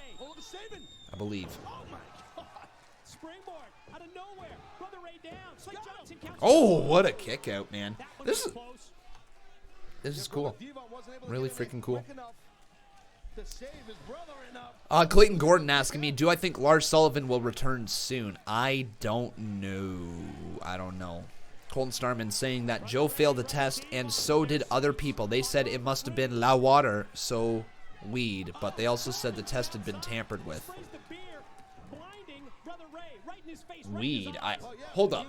I believe. Oh, what a kick out, man. This is cool. Really freaking cool. Clayton Gordon asking me, do I think Lars Sullivan will return soon? I don't know. Colton Starman saying that Joe failed the test and so did other people. They said it must have been La Water, so weed. But they also said the test had been tampered with. Weed. Hold up.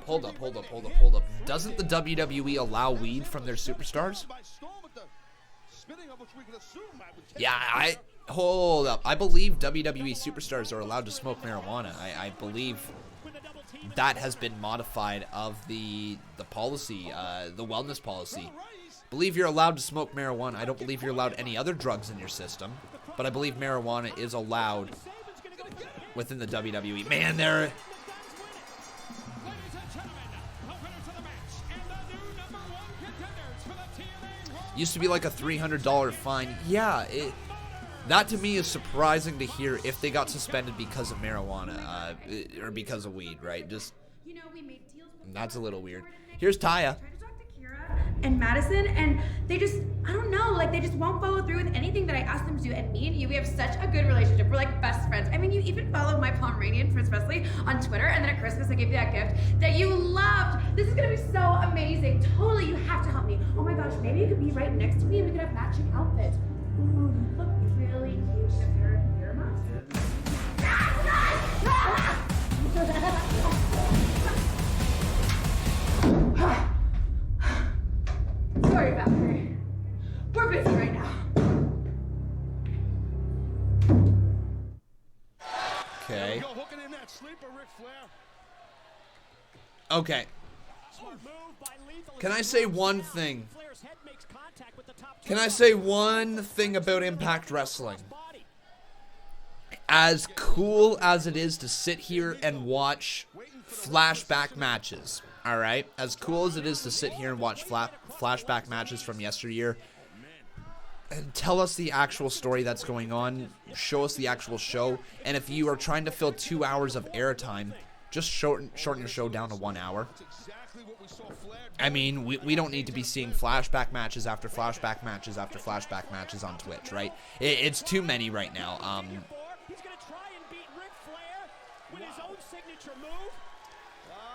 Doesn't the WWE allow weed from their superstars? Yeah, hold up. I believe WWE superstars are allowed to smoke marijuana. I believe that has been modified of the policy, the wellness policy. I believe you're allowed to smoke marijuana. I don't believe you're allowed any other drugs in your system, but I believe marijuana is allowed within the WWE. Man, they're... Used to be like a $300 fine. Yeah, that to me is surprising to hear if they got suspended because of marijuana, or because of weed, right? Just, that's a little weird. Here's Taya. And Madison, and they just, I don't know, like they just won't follow through with anything that I asked them to do. And me and you, we have such a good relationship. We're like best friends. I mean, you even follow my Pomeranian, Prince Presley, on Twitter, and then at Christmas I gave you that gift that you loved. This is gonna be so amazing. Totally, you have to help me. Oh my gosh, maybe you could be right next to me and we could have matching outfits. Ooh, look really cute in a pair of earmuffs. Sorry, Valerie. We're busy right now. Okay. Okay. Can I say one thing? Can I say one thing about Impact Wrestling? As cool as it is to sit here and watch flashback matches, alright? As cool as it is to sit here and watch flashback matches from yesteryear, and tell us the actual story that's going on, show us the actual show, and if you are trying to fill 2 hours of airtime, just shorten your show down to 1 hour. I mean, we don't need to be seeing flashback matches after flashback matches after flashback matches on Twitch, right? It's too many right now.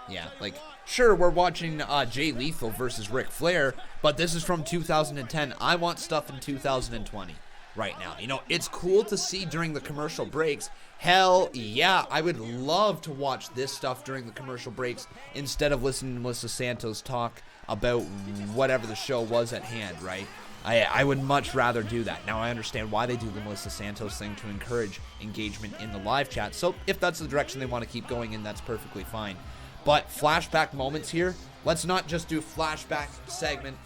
Yeah, like, sure, we're watching Jay Lethal versus Ric Flair, but this is from 2010. I want stuff in 2020 right now. You know, it's cool to see during the commercial breaks. Hell yeah, I would love to watch this stuff during the commercial breaks instead of listening to Melissa Santos talk about whatever the show was at hand, right? I would much rather do that. Now, I understand why they do the Melissa Santos thing to encourage engagement in the live chat, so if that's the direction they want to keep going in, that's perfectly fine. But flashback moments here, let's not just do flashback segment,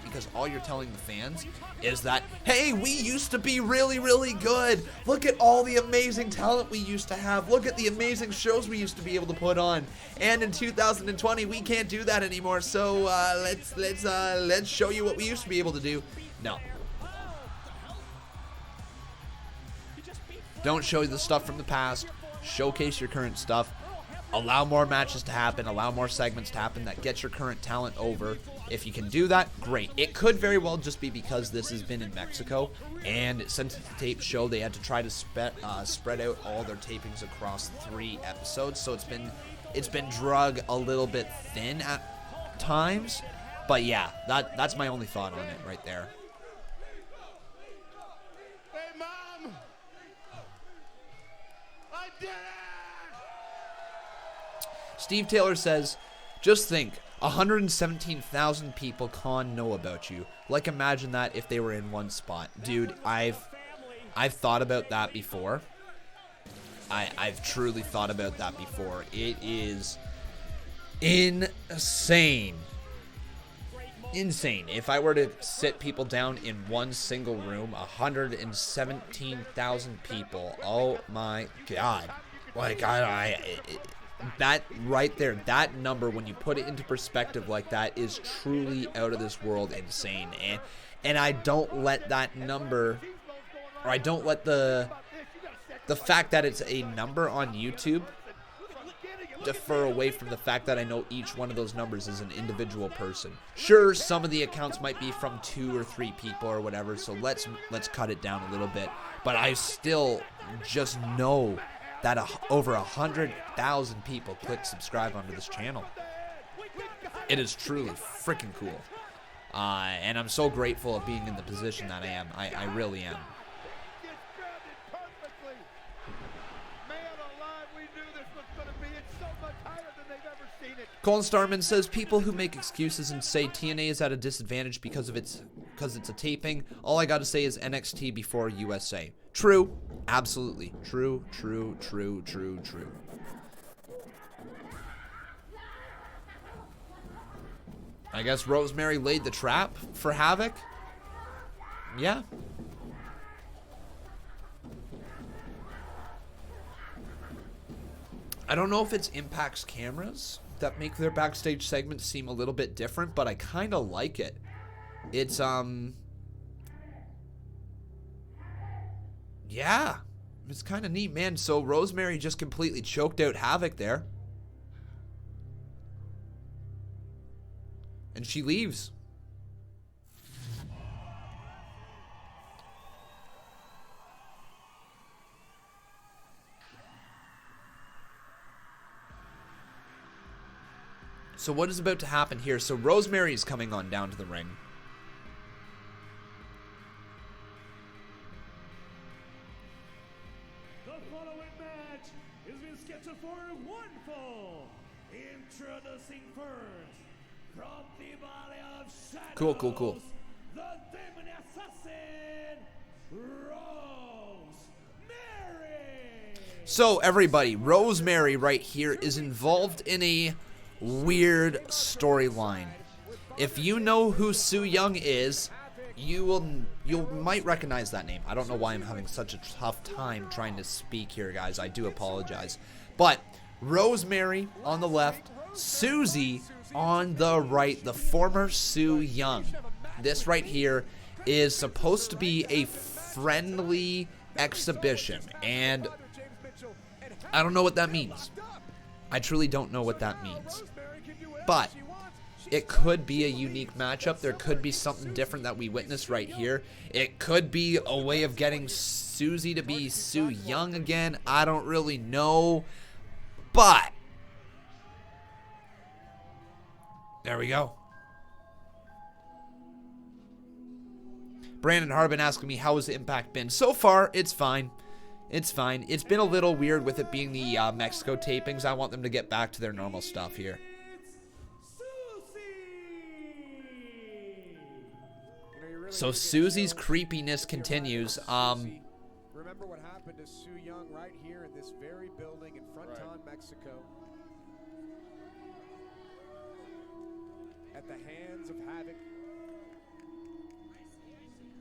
because all you're telling the fans is that, hey, we used to be really, really good. Look at all the amazing talent we used to have. Look at the amazing shows we used to be able to put on. And in 2020, we can't do that anymore. So let's show you what we used to be able to do. No. Don't show the stuff from the past. Showcase your current stuff. Allow more matches to happen. Allow more segments to happen that get your current talent over. If you can do that, great. It could very well just be because this has been in Mexico, and since the tape show, they had to try to spread out all their tapings across 3 episodes. So it's been drug a little bit thin at times. But yeah, that's my only thought on it right there. Hey, Mom! I did it! Steve Taylor says, just think, 117,000 people know about you. Like, imagine that if they were in one spot. Dude, I've thought about that before. I've truly thought about that before. It is insane insane. If I were to sit people down in one single room, 117,000 people. Oh my God. Like, that right there, that number, when you put it into perspective like that, is truly out of this world insane. And I don't let that number, or I don't let the fact that it's a number on YouTube defer away from the fact that I know each one of those numbers is an individual person. Sure, some of the accounts might be from 2 or 3 people or whatever, so let's cut it down a little bit. But I still just know that over 100,000 people click subscribe onto this channel. It is truly freaking cool. And I'm so grateful of being in the position that I am. I really am. Colin Starman says people who make excuses and say TNA is at a disadvantage because it's a taping. All I got to say is NXT before USA. True, absolutely true. I guess Rosemary laid the trap for Havoc. Yeah. I don't know if it's Impact's cameras that make their backstage segments seem a little bit different, but I kind of like it. It's, yeah, it's kind of neat, man. So Rosemary just completely choked out Havoc there. And she leaves. So what is about to happen here? So Rosemary is coming on down to the ring. The following match is being scheduled for one fall. Introducing first, from the Valley of Shadows, Cool. the demon assassin, Rosemary. So everybody, Rosemary right here is involved in a weird storyline. If you know who Su Yung is, you might recognize that name. I don't know why I'm having such a tough time trying to speak here, guys. I do apologize. But Rosemary on the left, Susie on the right, the former Su Yung. This right here is supposed to be a friendly exhibition, and I don't know what that means. I truly don't know what that means. But it could be a unique matchup. There could be something different that we witness right here. It could be a way of getting Susie to be Su Yung again. I don't really know. But there we go. Brandon Harbin asking me, how has the Impact been? So far, it's fine. It's fine. It's been a little weird with it being the Mexico tapings. I want them to get back to their normal stuff here. So Susie's creepiness continues. Remember what happened to Su Yung right here in this very building in Fronton, Mexico. At the hands of Havoc.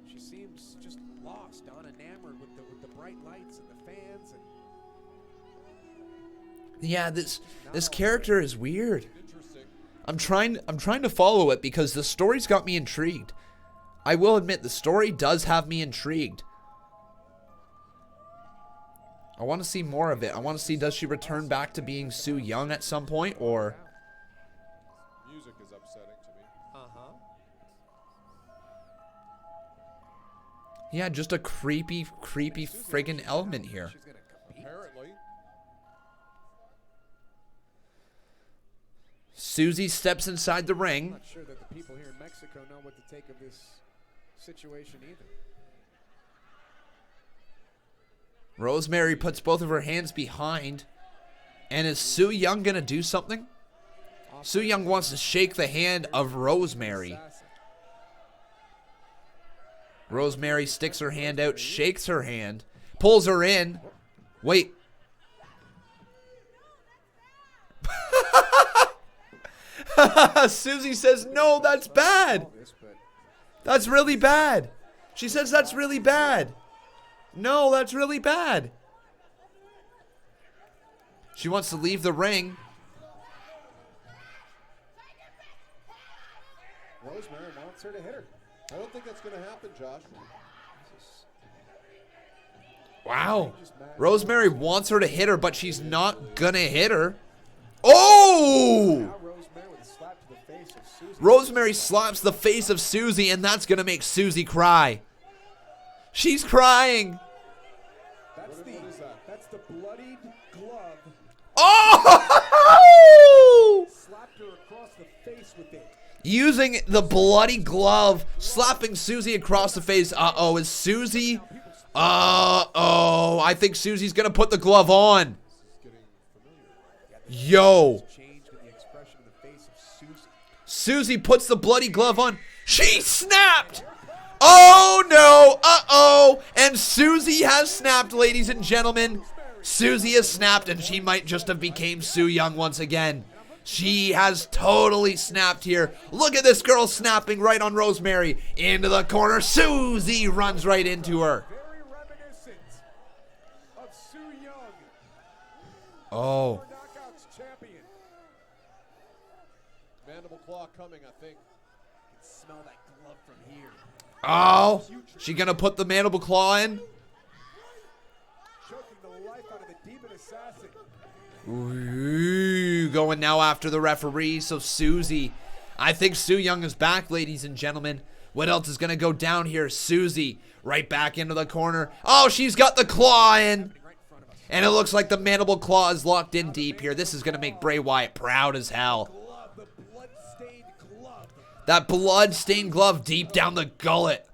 She seems just lost, unenamored with the bright lights and the fans. And yeah, this character is weird. I'm trying to follow it because the story's got me intrigued. I will admit the story does have me intrigued. I want to see more of it. I want to see, does she return back to being Su Yung at some point, or Music is upsetting to me. yeah, just a creepy friggin' element here. Apparently. Susie steps inside the ring. I'm not sure that the people here in Mexico know what to take of this situation either. Rosemary puts both of her hands behind. And is Su Yung gonna do something? Su Yung wants to shake the hand of Rosemary. Rosemary sticks her hand out, shakes her hand, pulls her in. Wait. Susie says, no, that's bad. That's really bad. She says that's really bad. No, that's really bad. She wants to leave the ring. Rosemary wants her to hit her. I don't think that's going to happen, Josh. Wow. Rosemary wants her to hit her, but she's not going to hit her. Oh! Rosemary slaps the face of Susie, and that's going to make Susie cry. She's crying. That's the bloodied glove. Oh! Slapped her across the face with it. Using the bloody glove, slapping Susie across the face. Uh-oh, is Susie... Uh-oh, I think Susie's going to put the glove on. Yo. Susie puts the bloody glove on. She snapped. Oh, no. Uh-oh. And Susie has snapped, ladies and gentlemen. Susie has snapped, and she might just have became Su Yung once again. She has totally snapped here. Look at this girl snapping right on Rosemary. Into the corner. Susie runs right into her. Oh. Mandible claw coming, I think. I can smell that glove from here. Oh. She gonna put the mandible claw in? Choking the life out of the demon assassin. Ooh, going now after the referee. So Susie. I think Su Yung is back, ladies and gentlemen. What else is gonna go down here? Susie right back into the corner. Oh, she's got the claw in. And it looks like the mandible claw is locked in deep here. This is going to make Bray Wyatt proud as hell. That blood-stained glove deep down the gullet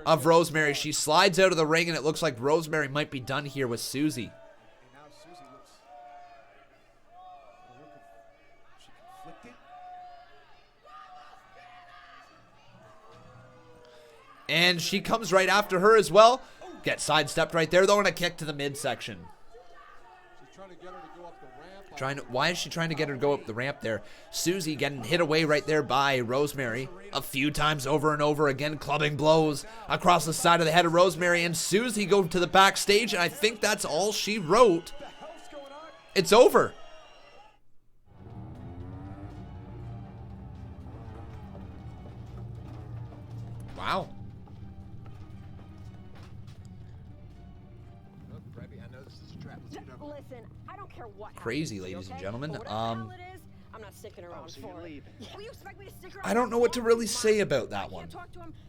of Rosemary. She slides out of the ring, and it looks like Rosemary might be done here with Susie. And she comes right after her as well. Gets sidestepped right there, though, and a kick to the midsection. Why is she trying to get her to go up the ramp there? Susie getting hit away right there by Rosemary a few times over and over again, clubbing blows across the side of the head of Rosemary, and Susie go to the backstage, and I think that's all she wrote. It's over. Wow. Listen, I don't care what Crazy, ladies and gentlemen. I'm not sticking around for it. Will you expect me to stick around? I don't know what to really say about that one.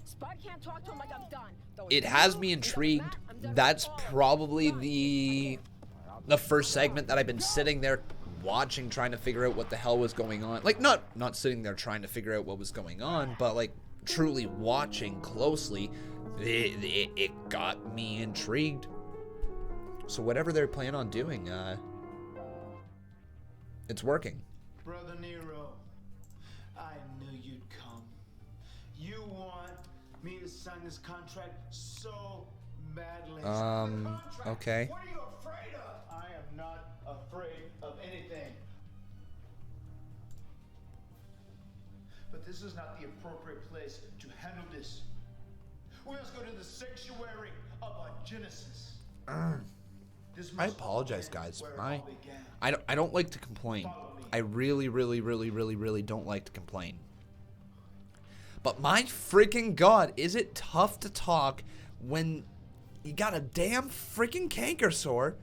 Spud can't talk to him like I'm done. It has me intrigued. That's probably the first segment that I've been sitting there watching, trying to figure out what the hell was going on. Like, not sitting there trying to figure out what was going on, but like truly watching closely. It got me intrigued. So whatever they're planning on doing, it's working. Brother Nero, I knew you'd come. You want me to sign this contract so badly. Okay. What are you afraid of? I am not afraid of anything. But this is not the appropriate place to handle this. We must go to the sanctuary of our Genesis. I apologize, guys. I don't like to complain. I really don't like to complain. But my freaking God, is it tough to talk when you got a damn freaking canker sore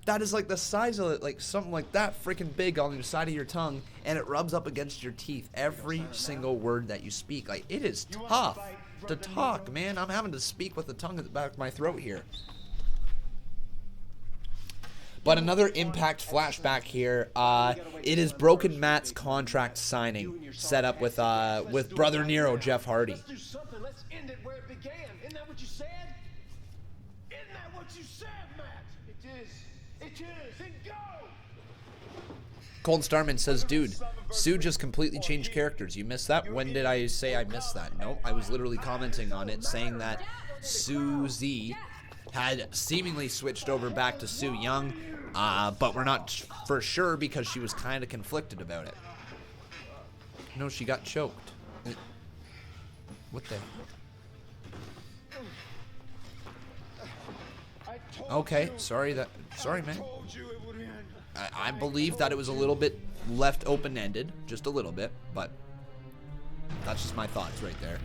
that is like the size of it, like something like that freaking big on the side of your tongue, and it rubs up against your teeth every single word that you speak. Like, it is tough to talk, man. I'm having to speak with the tongue at the back of my throat here. But another Impact flashback here. It is Broken Matt's contract signing set up with Brother Nero, Jeff Hardy. Let's do something. Let's end it where it began. Isn't that what you said? Isn't that what you said, Matt? It is. It is. Then go. Colton Starman says, dude, Sue just completely changed characters. You missed that? When did I say I missed that? Nope, I was literally commenting on it, saying that Susie had seemingly switched over back to Su Yung, but we're not for sure because she was kind of conflicted about it. No, she got choked. What the? Okay, sorry, man. I believe that it was a little bit left open-ended, just a little bit, but that's just my thoughts right there.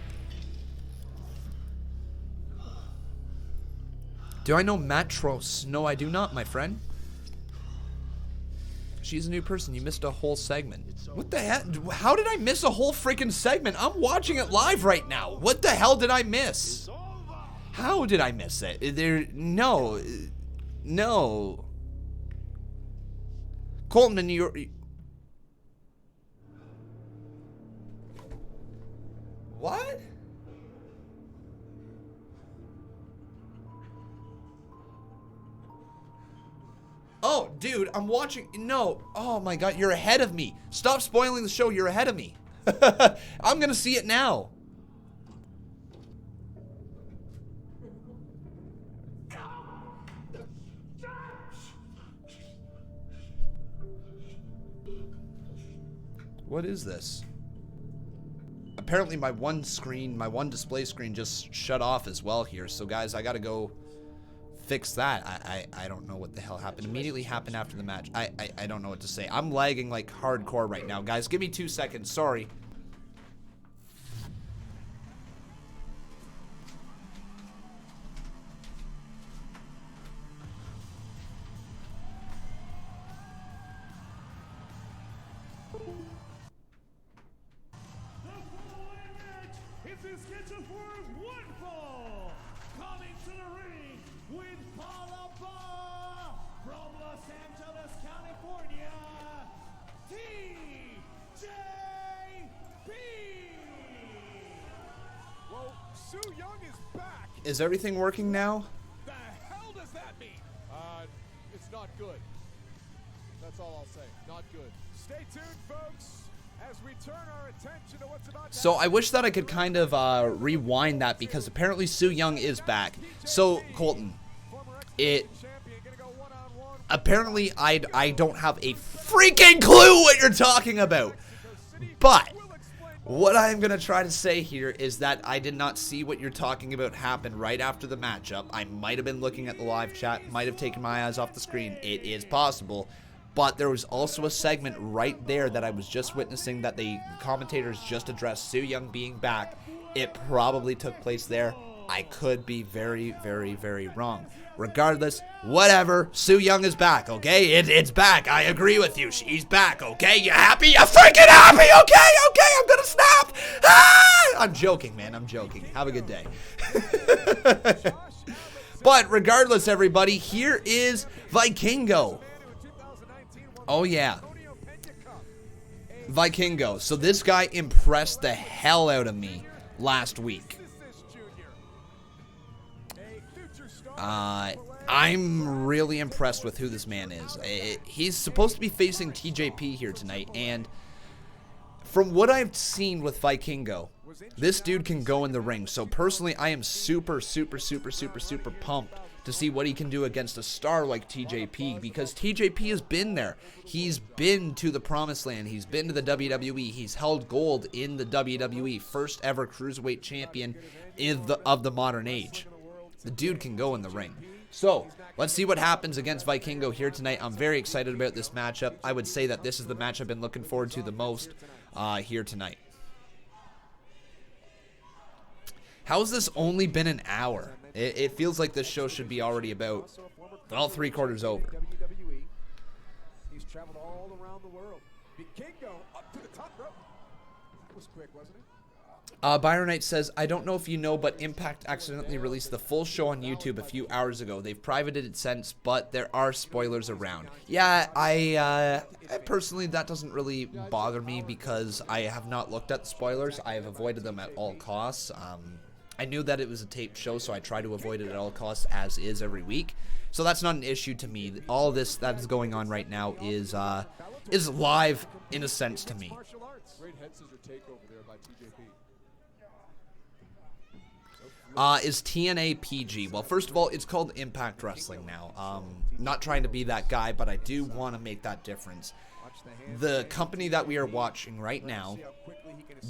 Do I know Matros? No, I do not, my friend. She's a new person. You missed a whole segment. What the heck? How did I miss a whole freaking segment? I'm watching it live right now. What the hell did I miss? How did I miss it? No. Colton, you're... What? Oh, dude, I'm watching. No. Oh, my God. You're ahead of me. Stop spoiling the show. You're ahead of me. I'm going to see it now. What is this? Apparently my one display screen just shut off as well here. So, guys, I got to go fix that. I don't know what the hell happened. Immediately happened after the match. I don't know what to say. I'm lagging like hardcore right now. Guys, give me 2 seconds. Sorry. Is scheduled for one fall. Coming to the ring with Palapa from Los Angeles, California, TJP. Well, Sue Young is back. Is everything working now? The hell does that mean? It's not good. That's all I'll say. Not good. Stay tuned, folks, as we turn our attention to what's about to So I wish that I could kind of rewind that, because apparently Sue Young is back. So, Colton, apparently I don't have a freaking clue what you're talking about. But what I'm going to try to say here is that I did not see what you're talking about happen right after the matchup. I might have been looking at the live chat, might have taken my eyes off the screen. It is possible. But there was also a segment right there that I was just witnessing that the commentators just addressed Sue Young being back. It probably took place there. I could be very, very, very wrong. Regardless, whatever. Sue Young is back, okay? It's back. I agree with you. She's back, okay? You happy? You freaking happy? Okay, I'm gonna snap. Ah! I'm joking, man. I'm joking. Have a good day. But regardless, everybody, here is Vikingo. Oh, yeah. Vikingo. So this guy impressed the hell out of me last week. I'm really impressed with who this man is. He's supposed to be facing TJP here tonight, and from what I've seen with Vikingo, this dude can go in the ring. So personally, I am super, super, super, super, super pumped to see what he can do against a star like TJP, because TJP has been there. He's been to the promised land. He's been to the WWE. He's held gold in the WWE, first ever cruiserweight champion of the modern age. The dude can go in the ring. So, let's see what happens against Vikingo here tonight. I'm very excited about this matchup. I would say that this is the match I've been looking forward to the most here tonight. How has this only been an hour? It feels like this show should be already about, well, 3/4 over. He's traveled all around the world. Vikingo up to the top rope. That was quick, wasn't it? Byronite says, I don't know if you know, but Impact accidentally released the full show on YouTube a few hours ago. They've privated it since, but there are spoilers around. Yeah, I personally, that doesn't really bother me because I have not looked at the spoilers. I have avoided them at all costs. I knew that it was a taped show, so I try to avoid it at all costs, as is every week. So that's not an issue to me. All of this that is going on right now is live in a sense to me. Great head scissor takeover there by TJP. is TNA PG. Well, first of all, it's called Impact Wrestling now. Not trying to be that guy, but I do want to make that difference. The company that we are watching right now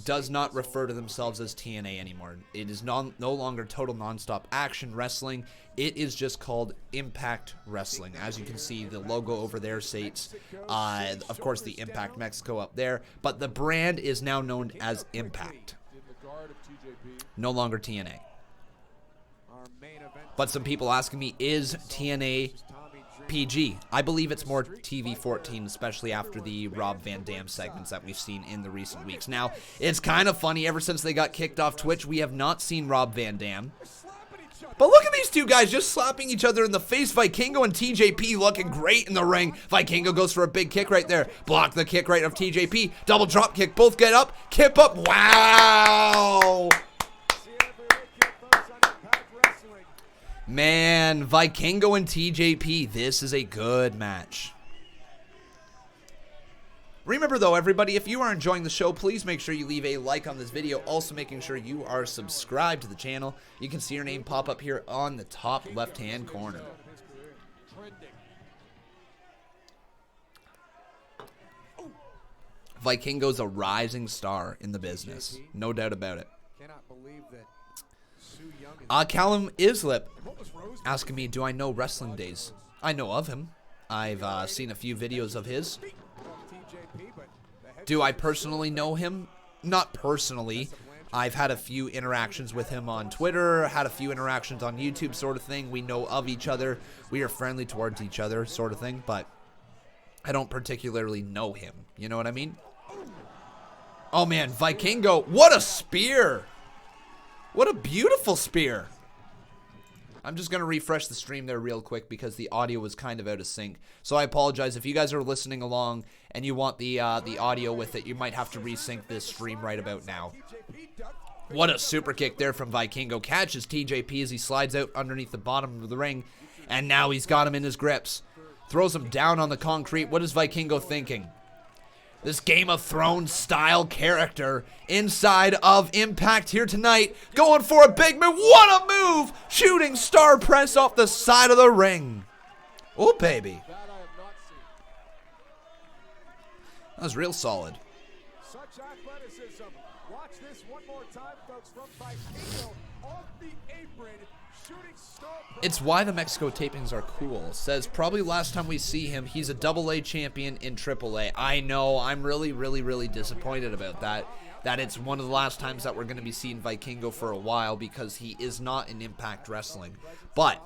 does not refer to themselves as TNA anymore. It is no longer Total Nonstop Action Wrestling. It is just called Impact Wrestling. As you can see, the logo over there states, of course, the Impact Mexico up there, but the brand is now known as Impact. No longer TNA. But some people asking me, is TNA PG? I believe it's more TV-14, especially after the Rob Van Dam segments that we've seen in the recent weeks. Now, it's kind of funny, ever since they got kicked off Twitch, we have not seen Rob Van Dam. But look at these two guys just slapping each other in the face. Vikingo and TJP looking great in the ring. Vikingo goes for a big kick right there. Block the kick right of TJP. Double drop kick. Both get up. Kip up. Wow. Man, Vikingo and TJP. This is a good match. Remember though, everybody, if you are enjoying the show, please make sure you leave a like on this video. Also making sure you are subscribed to the channel. You can see your name pop up here on the top left-hand corner. Vikingo's a rising star in the business. No doubt about it. Callum Islip asking me, do I know Wrestling Days? I know of him. I've seen a few videos of his. Do I personally know him? Not personally. I've had a few interactions with him on Twitter, had a few interactions on YouTube sort of thing. We know of each other. We are friendly towards each other sort of thing, but I don't particularly know him. You know what I mean? Oh man, Vikingo, what a spear! What a beautiful spear! I'm just going to refresh the stream there real quick because the audio was kind of out of sync. So I apologize. If you guys are listening along and you want the audio with it, you might have to resync this stream right about now. What a super kick there from Vikingo. Catches TJP as he slides out underneath the bottom of the ring. And now he's got him in his grips. Throws him down on the concrete. What is Vikingo thinking? This Game of Thrones style character inside of Impact here tonight. Going for a big move. What a move! Shooting star press off the side of the ring. Oh, baby. That was real solid. Such athleticism. Watch this one more time, folks, from Vikingo off the apron. Shooting star press. It's why the Mexico tapings are cool. Says probably last time we see him, he's a AA champion in AAA. I know, I'm really disappointed about that. That it's one of the last times that we're going to be seeing Vikingo for a while because he is not in Impact Wrestling. But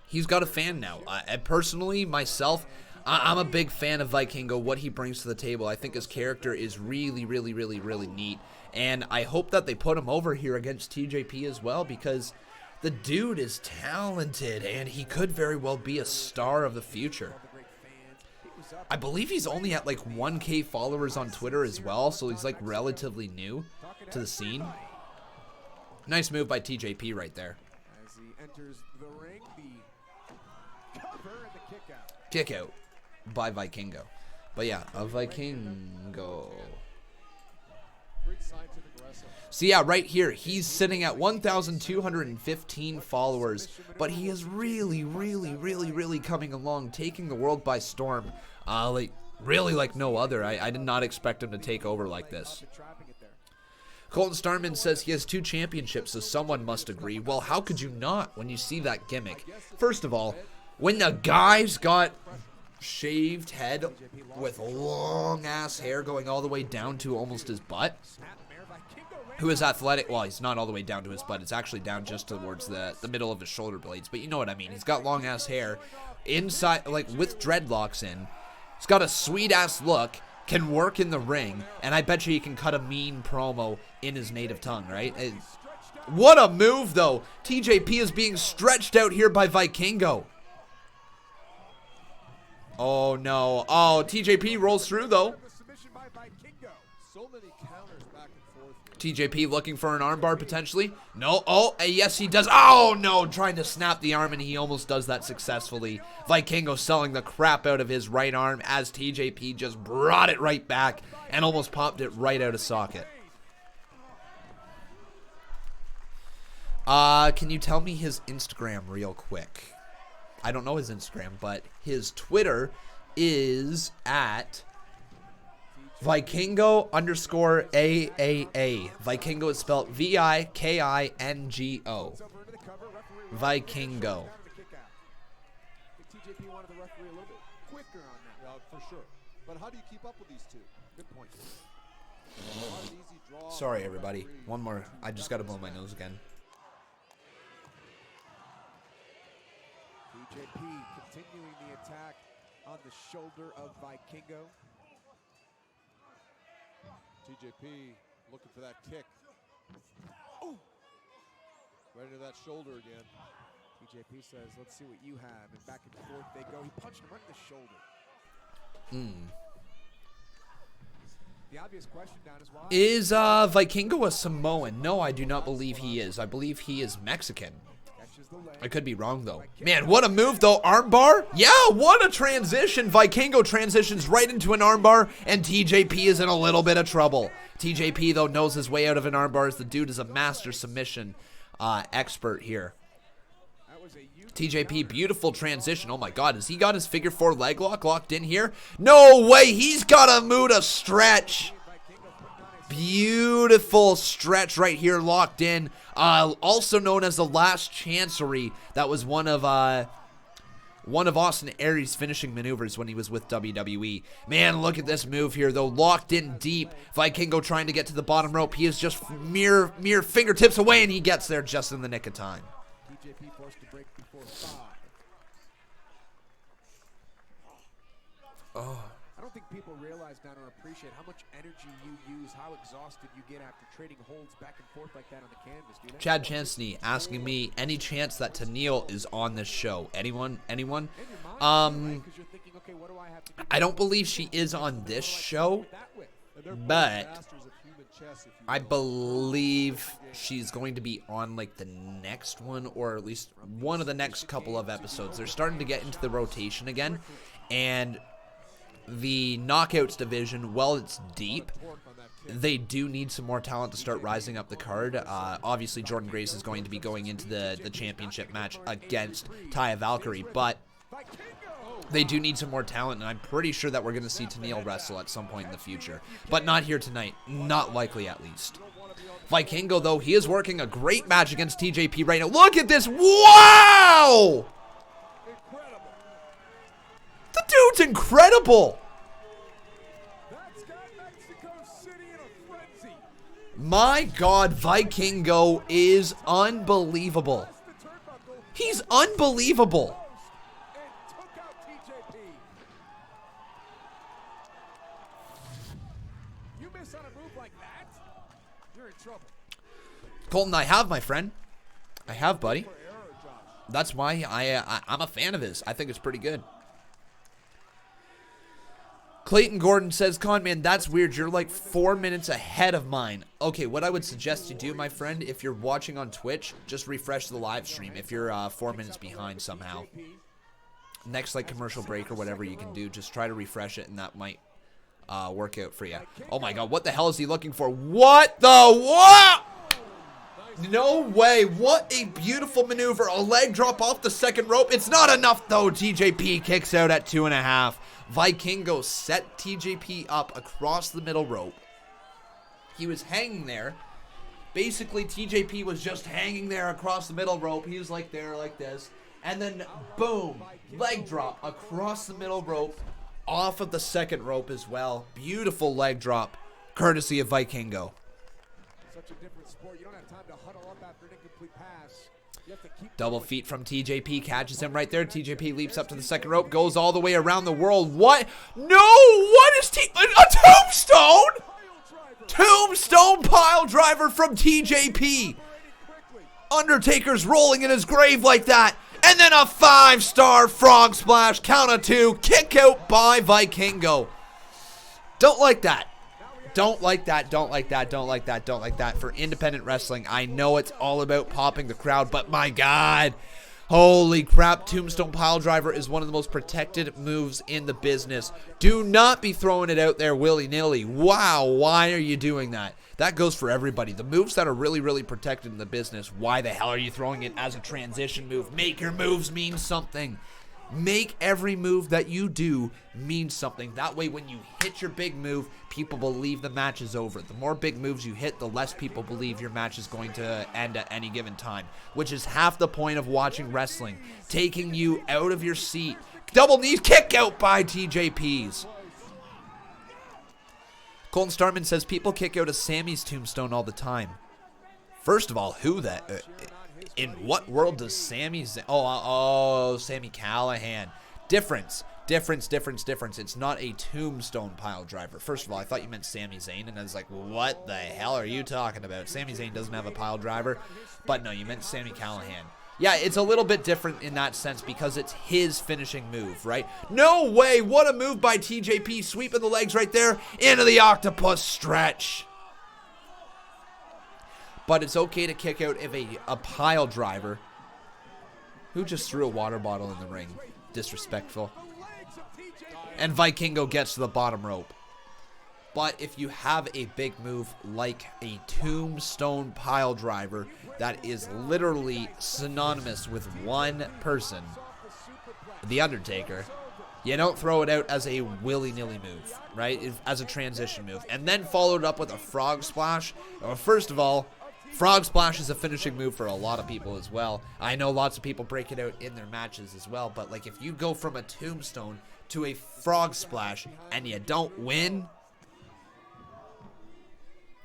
he's got a fan now. Personally, myself, I'm a big fan of Vikingo, what he brings to the table. I think his character is really neat. And I hope that they put him over here against TJP as well because the dude is talented, and he could very well be a star of the future. I believe he's only at like 1K followers on Twitter as well, so he's like relatively new to the scene. Nice move by TJP right there. As he enters the ring, the cover and the kick out. Kick out by Vikingo. But yeah, a Vikingo. So yeah, right here, he's sitting at 1,215 followers, but he is really coming along, taking the world by storm, really like no other. I did not expect him to take over like this. Colton Starman says he has 2 championships, so someone must agree. Well, how could you not when you see that gimmick? First of all, when the guy's got shaved head with long ass hair going all the way down to almost his butt, who is athletic. Well, he's not all the way down to his butt. It's actually down just towards the middle of his shoulder blades. But you know what I mean. He's got long ass hair inside, like with dreadlocks in. He's got a sweet ass look. Can work in the ring. And I bet you he can cut a mean promo in his native tongue, right? What a move, though. TJP is being stretched out here by Vikingo. Oh, no. Oh, TJP rolls through, though. TJP looking for an armbar potentially. No. Oh, yes, he does. Oh, no. Trying to snap the arm, and he almost does that successfully. Vikingo selling the crap out of his right arm as TJP just brought it right back and almost popped it right out of socket. Can you tell me his Instagram real quick? I don't know his Instagram, but his Twitter is at Vikingo_AAA. Vikingo is spelled Vikingo. Vikingo. TJP wanted the referee a little bit quicker on that. For sure. But how do you keep up with these two? Good point. Sorry, everybody. One more. I just got to blow my nose again. TJP continuing the attack on the shoulder of Vikingo. TJP looking for that kick. Oh! Right into that shoulder again. TJP says, let's see what you have. And back and forth they go. He punched him right in the shoulder. The obvious question down is why? Is Vikingo a Samoan? No, I do not believe he is. I believe he is Mexican. I could be wrong, though. Man, what a move, though. Armbar? Yeah, what a transition. Vikingo transitions right into an armbar, and TJP is in a little bit of trouble. TJP, though, knows his way out of an armbar, as the dude is a master submission expert here. TJP, beautiful transition. Oh, my God. Has he got his figure 4 leg lock locked in here? No way. He's got a Muda stretch. Beautiful stretch right here locked in. Also known as the last chancery. That was one of Austin Aries' finishing maneuvers when he was with WWE. Man, look at this move here, though. Locked in deep. Vikingo trying to get to the bottom rope. He is just mere fingertips away, and he gets there just in the nick of time. TJP forced to break before 5. Oh. I don't think people realize now or appreciate how much energy you use, how exhausted you get after trading holds back and forth like that on the canvas, do they? Chad Chancellor asking me, any chance that Tennille is on this show? Anyone? I don't believe she is on this show, but I believe she's going to be on like the next one, or at least one of the next couple of episodes. They're starting to get into the rotation again, and the Knockouts division, while it's deep, they do need some more talent to start rising up the card. Obviously, Jordan Grace is going to be going into the championship match against Taya Valkyrie, but they do need some more talent, and I'm pretty sure that we're going to see Tennille wrestle at some point in the future. But not here tonight. Not likely, at least. Vikingo, though, he is working a great match against TJP right now. Look at this. Wow! The dude's incredible. My God, Vikingo is unbelievable. He's unbelievable. You miss on a move like that, you're in trouble. Colton, I have, my friend. I have, buddy. That's why I'm a fan of his. I think it's pretty good. Clayton Gordon says, Conman, that's weird. You're like 4 minutes ahead of mine. Okay, what I would suggest you do, my friend, if you're watching on Twitch, just refresh the live stream if you're 4 minutes behind somehow. Next, like, commercial break or whatever you can do, just try to refresh it, and that might work out for you. Oh, my God, what the hell is he looking for? What the what? No way. What a beautiful maneuver. A leg drop off the second rope. It's not enough, though. TJP kicks out at 2.5. Vikingo set TJP up across the middle rope. He was hanging there. Basically, TJP was just hanging there across the middle rope. He was like there, like this. And then, boom, leg drop across the middle rope, off of the second rope as well. Beautiful leg drop, courtesy of Vikingo. Such a different sport. You don't have time to huddle up after an incomplete pass. You have to keep double feet from TJP, catches him right there. TJP leaps up to the second rope, goes all the way around the world. What? No! What is a tombstone? Tombstone pile driver from TJP. Undertaker's rolling in his grave like that. And then a 5-star frog splash, count of 2, kick out by Vikingo. Don't like that. Don't like that, don't like that, don't like that, don't like that. For independent wrestling, I know it's all about popping the crowd, but my God, Holy crap, Tombstone Piledriver is one of the most protected moves in the business. Do not be throwing it out there willy-nilly. Wow, why are you doing that? That goes for everybody. The moves that are really, really protected in the business, why the hell are you throwing it as a transition move? Make your moves mean something. Make every move that you do mean something. That way when you hit your big move, people believe the match is over. The more big moves you hit, the less people believe your match is going to end at any given time, which is half the point of watching wrestling. Taking you out of your seat. Double knees, kick out by TJPs. Colton Starman says people kick out of Sammy's tombstone all the time. First of all, who that... in what world does Sammy... Sammy Callahan. Difference. It's not a tombstone pile driver. First of all, I thought you meant Sami Zayn, and I was like, what the hell are you talking about? Sami Zayn doesn't have a pile driver. But no, you meant Sammy Callahan. Yeah, it's a little bit different in that sense because it's his finishing move, right? No way! What a move by TJP, sweeping the legs right there into the octopus stretch. But it's okay to kick out of a pile driver who just threw a water bottle in the ring. Disrespectful. And Vikingo gets to the bottom rope. But if you have a big move like a tombstone pile driver that is literally synonymous with one person, The Undertaker, you don't throw it out as a willy-nilly move, right? As a transition move. And then followed up with a frog splash. First of all, frog splash is a finishing move for a lot of people as well. I know lots of people break it out in their matches as well. But like if you go from a tombstone to a frog splash and you don't win,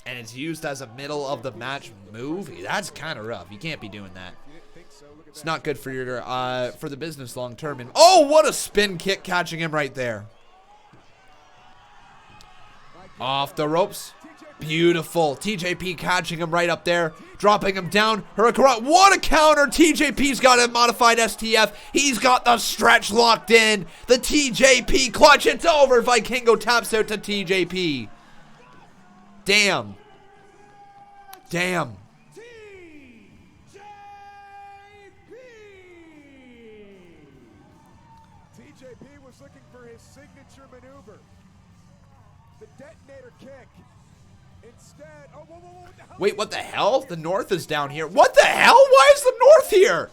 and it's used as a middle of the match move, that's kind of rough. You can't be doing that. It's not good for your for the business long term. And oh, what a spin kick catching him right there. Off the ropes. Beautiful. TJP catching him right up there. Dropping him down. Hurricane. What a counter. TJP's got a modified STF. He's got the stretch locked in. The TJP clutch. It's over. Vikingo taps out to TJP. Damn. Damn. TJP was looking for his signature maneuver. The detonator kick. Instead, wait, what the hell? The North is down here. What the hell? Why is the North here?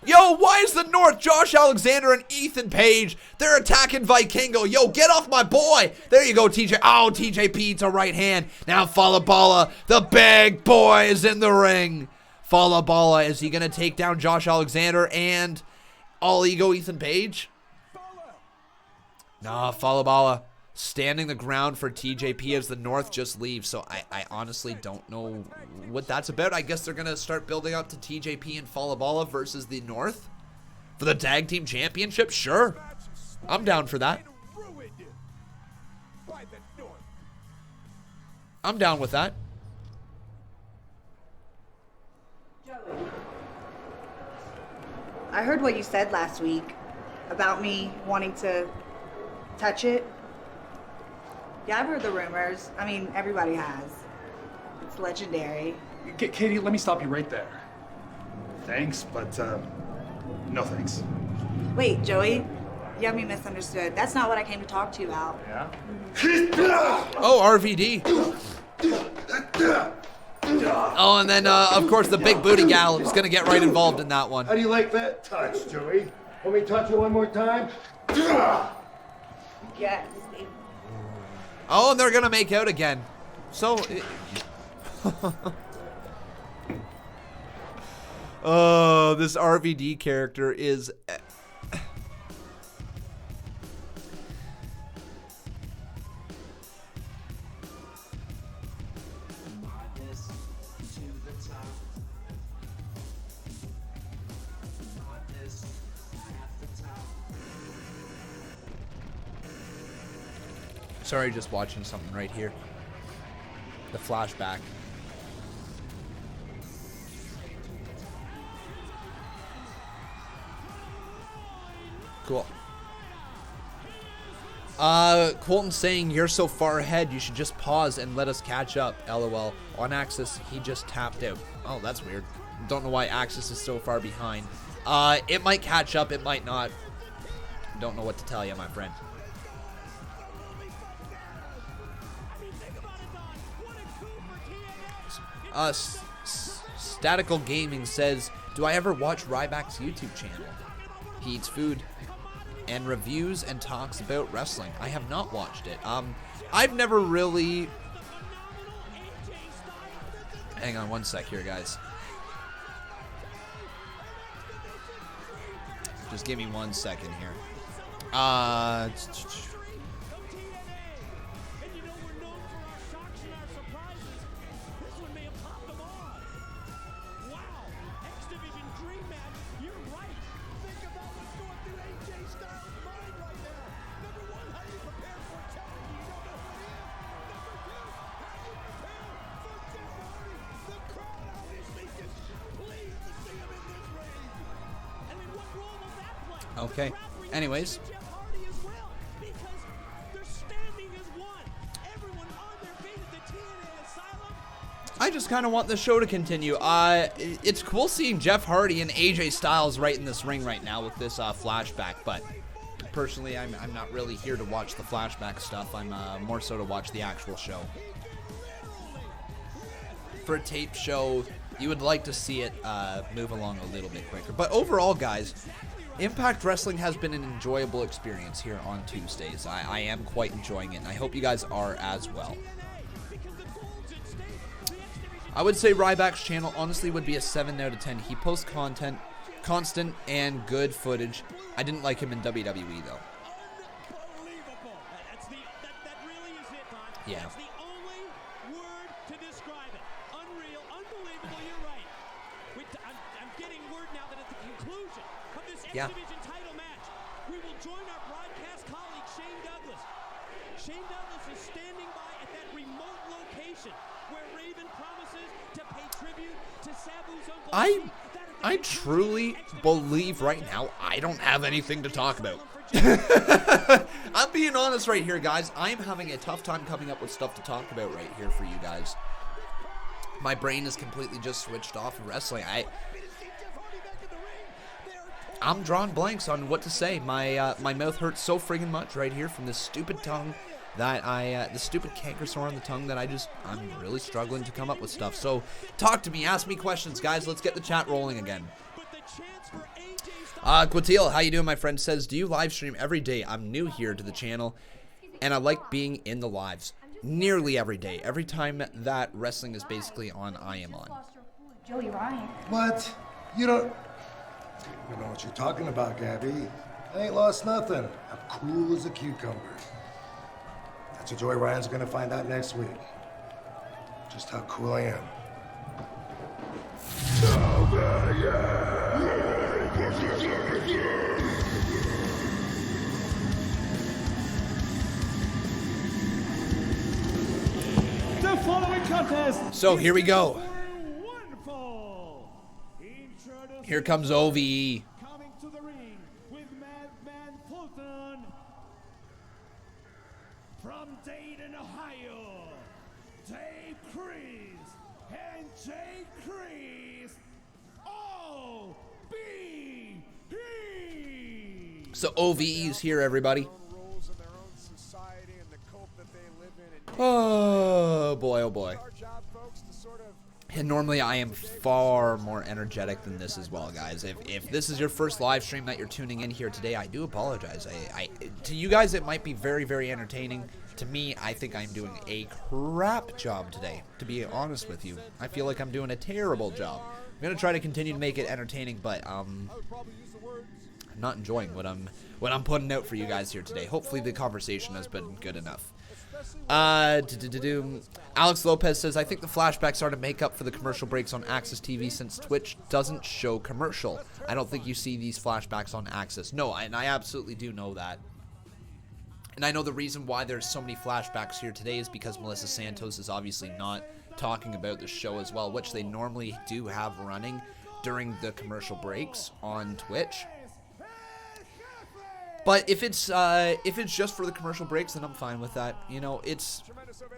Yo, why is the North? Josh Alexander and Ethan Page. They're attacking Vikingo. Yo, get off my boy. There you go, TJ. Oh, TJP to right hand. Now Falabala. The big boy is in the ring. Falabala, is he going to take down Josh Alexander and all ego Ethan Page? Nah, Falabala standing the ground for TJP as the North just leaves. So I honestly don't know what that's about. I guess they're going to start building up to TJP and Falabala versus the North for the tag team championship. Sure. I'm down for that. I'm down with that. I heard what you said last week about me wanting to touch it. Yeah, I've heard the rumors. I mean, everybody has. It's legendary. Katie, let me stop you right there. Thanks, but no thanks. Wait, Joey, you have me misunderstood. That's not what I came to talk to you about. Yeah? Oh, RVD. Oh, and then, of course, the big booty gal is going to get right involved in that one. How do you like that touch, Joey? Want me to touch it one more time? Yes. Oh, and they're going to make out again. So... oh, this RVD character is... Sorry, just watching something right here. The flashback. Cool. Colton saying, you're so far ahead, you should just pause and let us catch up. LOL. On Axis, he just tapped out. Oh, that's weird. Don't know why Axis is so far behind. It might catch up, it might not. Don't know what to tell you, my friend. Statical Gaming says, do I ever watch Ryback's YouTube channel? He eats food and reviews and talks about wrestling. I have not watched it. I've never really... Hang on one sec here, guys. Just give me 1 second here. Okay. Anyways. I just kind of want the show to continue. It's cool seeing Jeff Hardy and AJ Styles right in this ring right now with this flashback, but personally, I'm not really here to watch the flashback stuff. I'm more so to watch the actual show. For a tape show, you would like to see it move along a little bit quicker. But overall, guys, Impact Wrestling has been an enjoyable experience here on Tuesdays. I am quite enjoying it, and I hope you guys are as well. I would say Ryback's channel honestly would be a 7 out of 10. He posts content, constant and good footage. I didn't like him in WWE though. Yeah. That's the only word to describe it. Unreal, unbelievable, you're right. I'm getting word now that at the conclusion of this X-Division title match, we will join our broadcast colleague Shane Douglas. Shane Douglas is standing by at that remote location where Raven promises to pay tribute to Sabu's uncle. I truly believe right now I don't have anything to talk about. I'm being honest right here, guys. I'm having a tough time coming up with stuff to talk about right here for you guys. My brain is completely just switched off of wrestling. I'm drawing blanks on what to say. My mouth hurts so friggin' much right here from this stupid tongue that the stupid canker sore on the tongue that I'm really struggling to come up with stuff. So talk to me, ask me questions, guys. Let's get the chat rolling again. Quatil, how you doing, my friend? Says, do you live stream every day? I'm new here to the channel, and I like being in the lives nearly every day. Every time that wrestling is basically on, I am on. Joey Ryan. What? You don't know what you're talking about, Gabby. I ain't lost nothing. I'm cool as a cucumber. That's what Joey Ryan's gonna find out next week. Just how cool I am. The following contest. So here we go. Here comes OVE. Coming to the ring with Madman Fulton from Dayton, Ohio. Dave Kreese and Jay Kreese. O-B-E. So OVE's here, everybody. Oh boy, oh boy. And normally I am far more energetic than this as well, guys. If this is your first live stream that you're tuning in here today, I do apologize. To you guys, it might be very, very entertaining. To me, I think I'm doing a crap job today, to be honest with you. I feel like I'm doing a terrible job. I'm going to try to continue to make it entertaining, but I'm not enjoying what I'm putting out for you guys here today. Hopefully the conversation has been good enough. Alex Lopez says, I think the flashbacks are to make up for the commercial breaks on Access TV since Twitch doesn't show commercial. I don't think you see these flashbacks on Access. No, and I absolutely do know that. And I know the reason why there's so many flashbacks here today is because Melissa Santos is obviously not talking about the show as well, which they normally do have running during the commercial breaks on Twitch. But if it's just for the commercial breaks, then I'm fine with that. You know, it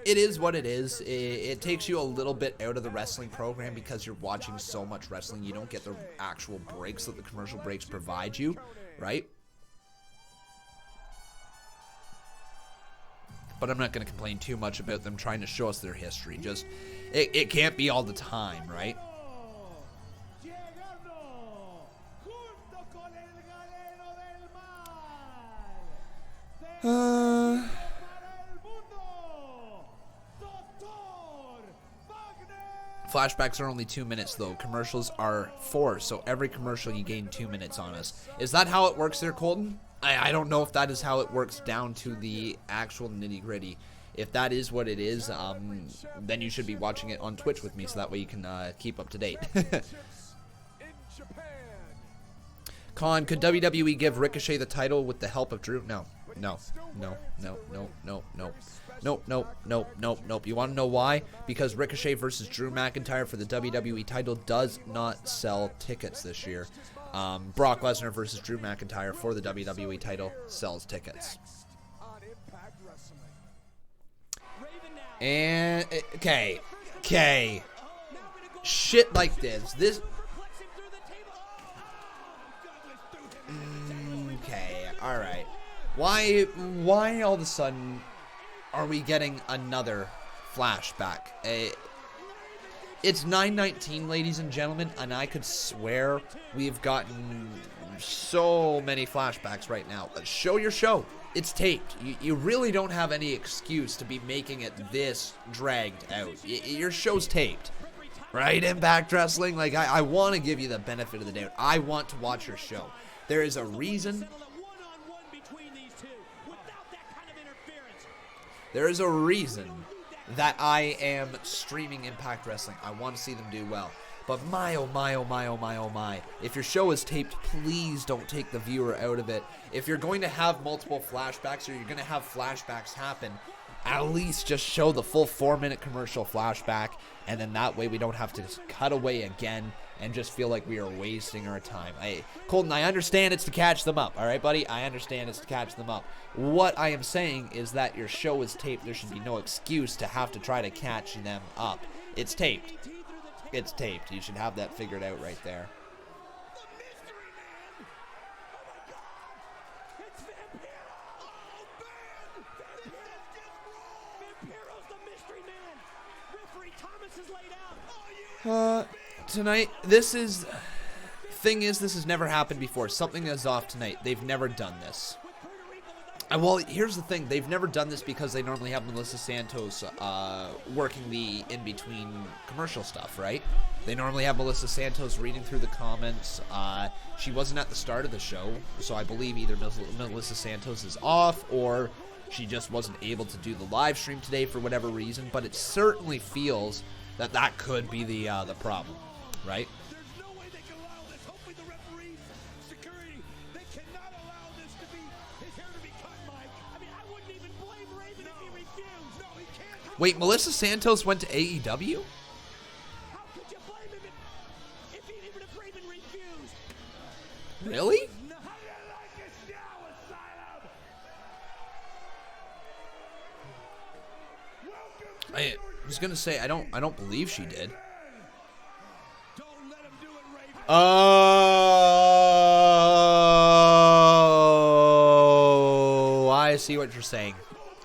is what it is. It takes you a little bit out of the wrestling program because you're watching so much wrestling. You don't get the actual breaks that the commercial breaks provide you, right? But I'm not going to complain too much about them trying to show us their history. Just, it can't be all the time, right? Flashbacks are only 2 minutes, though. Commercials are 4, so every commercial you gain 2 minutes on us. Is that how it works there, Colton? I don't know if that is how it works down to the actual nitty-gritty. If that is what it is, then you should be watching it on Twitch with me, so that way you can keep up to date. Con, could WWE give Ricochet the title with the help of Drew? No. No. No. No. No. No. No. Nope, nope, nope, nope, nope. You want to know why? Because Ricochet versus Drew McIntyre for the WWE title does not sell tickets this year. Brock Lesnar versus Drew McIntyre for the WWE title sells tickets. And, okay. Shit like this. Okay, alright. Why all of a sudden are we getting another flashback? It's 9:19, ladies and gentlemen, and I could swear we've gotten so many flashbacks right now. But show your show. It's taped. You really don't have any excuse to be making it this dragged out. Your show's taped. Right, Impact Wrestling? Like, I want to give you the benefit of the doubt. I want to watch your show. There is a reason. There is a reason that I am streaming Impact Wrestling. I want to see them do well. But my, oh my, oh my, oh my, oh my. If your show is taped, please don't take the viewer out of it. If you're going to have multiple flashbacks or you're going to have flashbacks happen, at least just show the full 4-minute commercial flashback. And then that way we don't have to cut away again and just feel like we are wasting our time. Colton, I understand it's to catch them up. All right, buddy? I understand it's to catch them up. What I am saying is that your show is taped. There should be no excuse to have to try to catch them up. It's taped. It's taped. You should have that figured out right there. Tonight, this has never happened before. Something is off tonight. They've never done this. Well, here's the thing. They've never done this because they normally have Melissa Santos working the in-between commercial stuff, right? They normally have Melissa Santos reading through the comments. She wasn't at the start of the show, so I believe either Melissa Santos is off or she just wasn't able to do the live stream today for whatever reason, but it certainly feels that that could be the problem, right? Wait, Melissa Santos went to AEW? Really? I was gonna say I don't believe she did. Oh, I see what you're saying.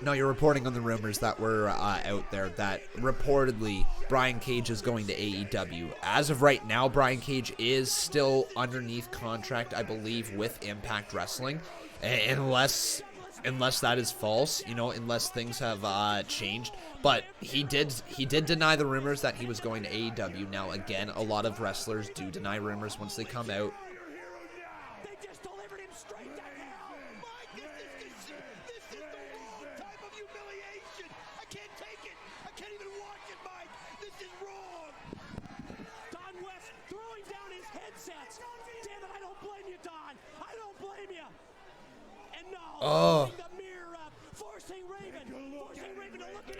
No, you're reporting on the rumors that were out there that reportedly Brian Cage is going to AEW. As of right now, Brian Cage is still underneath contract, I believe, with Impact Wrestling, unless that is false, you know, unless things have changed. But he did deny the rumors that he was going to AEW. Now, again, a lot of wrestlers do deny rumors once they come out. Oh.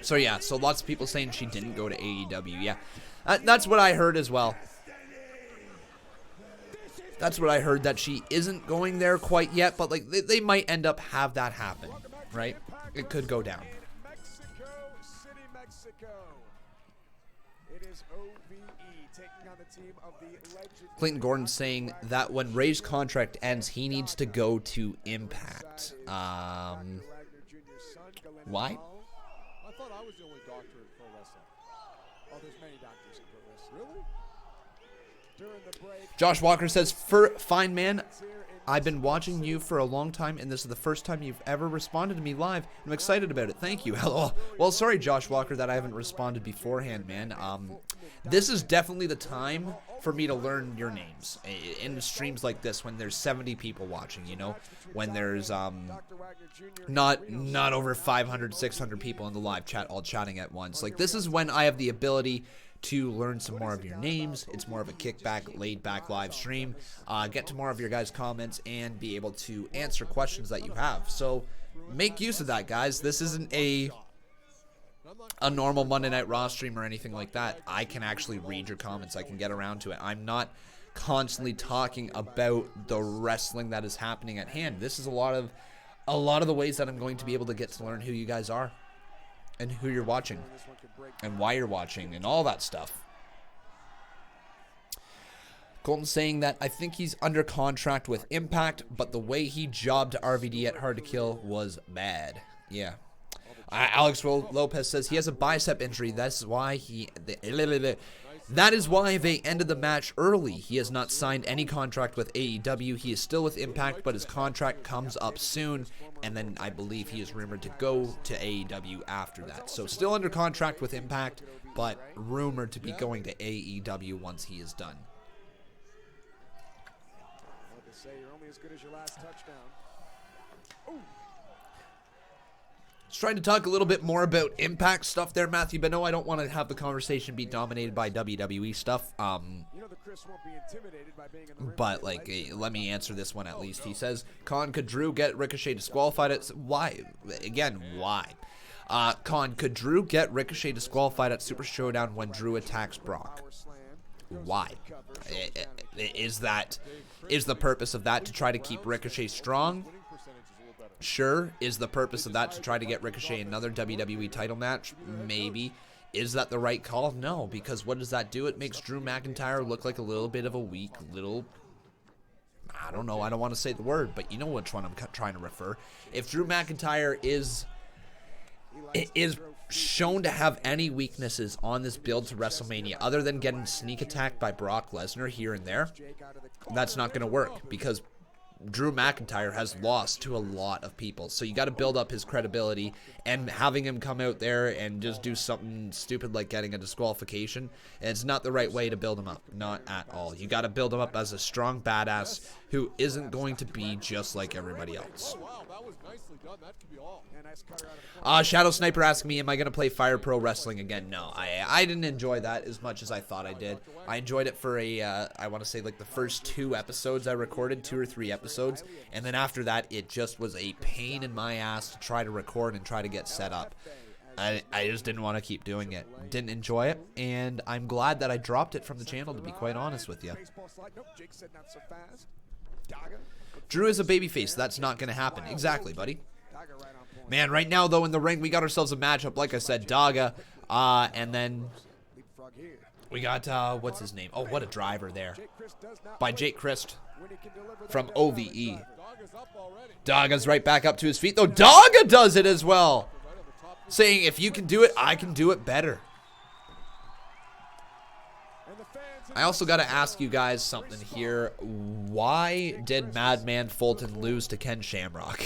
So yeah, so lots of people saying she didn't go to AEW. Yeah, that's what I heard as well. That's what I heard, that she isn't going there quite yet, but like they might end up have that happen, right? It could go down. Mexico City, Mexico. It is OVE taking on the team of the legend. Clayton Gordon saying that when Ray's contract ends, he needs to go to Impact. Why? I thought I was the only doctor in pro wrestling. Oh, there's many doctors in pro wrestling. Really? Josh Walker says, fine man, I've been watching you for a long time, and this is the first time you've ever responded to me live. I'm excited about it. Thank you. Hello. Well, sorry, Josh Walker, that I haven't responded beforehand, man. This is definitely the time for me to learn your names in streams like this, when there's 70 people watching, you know, when there's not over 500, 600 people in the live chat all chatting at once. Like, this is when I have the ability to learn some more of your names. It's more of a kickback, laid-back live stream. Get to more of your guys' comments and be able to answer questions that you have. So make use of that, guys. This isn't a normal Monday Night Raw stream or anything like that. I can actually read your comments. I can get around to it. I'm not constantly talking about the wrestling that is happening at hand. This is a lot of the ways that I'm going to be able to get to learn who you guys are, and who you're watching, and why you're watching, and all that stuff. Colton saying that I think he's under contract with Impact, but the way he jobbed RVD at Hard to Kill was bad. Yeah. Alex Lopez says he has a bicep injury. That's why that is why they ended the match early. He has not signed any contract with AEW. He is still with Impact, but his contract comes up soon, and then I believe he is rumored to go to AEW after that. So still under contract with Impact, but rumored to be going to AEW once he is done. Like to say, you're only as good as your last touchdown. Ooh. Just trying to talk a little bit more about Impact stuff there, Matthew, but no, I don't want to have the conversation be dominated by WWE stuff. But like, let me answer this one at least. He says, could Drew get Ricochet disqualified? Why? Again, why? Could Drew get Ricochet disqualified at Super Showdown when Drew attacks Brock? Why? Is the purpose of that to try to keep Ricochet strong? Sure. Is the purpose of that to try to get Ricochet another WWE title match? Maybe. Is that the right call? No, because what does that do? It makes Drew McIntyre look like a little bit of a weak little... I don't know. I don't want to say the word, but you know which one I'm trying to refer. If Drew McIntyre is shown to have any weaknesses on this build to WrestleMania other than getting sneak attacked by Brock Lesnar here and there, that's not going to work, because Drew McIntyre has lost to a lot of people. So you got to build up his credibility, and having him come out there and just do something stupid like getting a disqualification, it's not the right way to build him up. Not at all. You got to build him up as a strong badass who isn't going to be just like everybody else. Shadow Sniper asking me, am I going to play Fire Pro Wrestling again? No, I didn't enjoy that as much as I thought I did. I enjoyed it for I want to say like the first 2 episodes I recorded, 2 or 3 episodes, and then after that it just was a pain in my ass to try to record and try to get set up. I just didn't want to keep doing it. Didn't enjoy it, and I'm glad that I dropped it from the channel, to be quite honest with you. Drew is a babyface. That's not going to happen. Exactly, buddy. Man, right now, though, in the ring, we got ourselves a matchup. Like I said, Daga, and then we got, what's his name? Oh, what a driver there. By Jake Christ from OVE. Daga's right back up to his feet, though. Daga does it as well. Saying, if you can do it, I can do it better. I also got to ask you guys something here. Why did Madman Fulton lose to Ken Shamrock?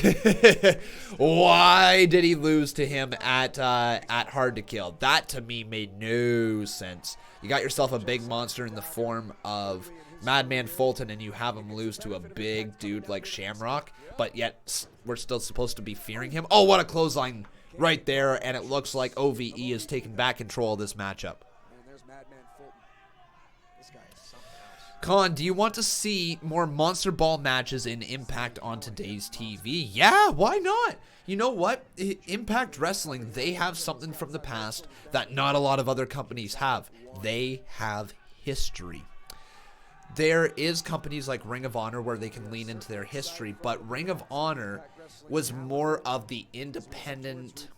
Why did he lose to him at Hard to Kill? That to me made no sense. You got yourself a big monster in the form of Madman Fulton, and you have him lose to a big dude like Shamrock, but yet we're still supposed to be fearing him. Oh, what a clothesline right there, and it looks like OVE is taking back control of this matchup. Con, do you want to see more Monster Ball matches in Impact on today's TV? Yeah, why not? You know what? Impact Wrestling, they have something from the past that not a lot of other companies have. They have history. there is companies like Ring of Honor where they can lean into their history, but Ring of Honor was more of the independent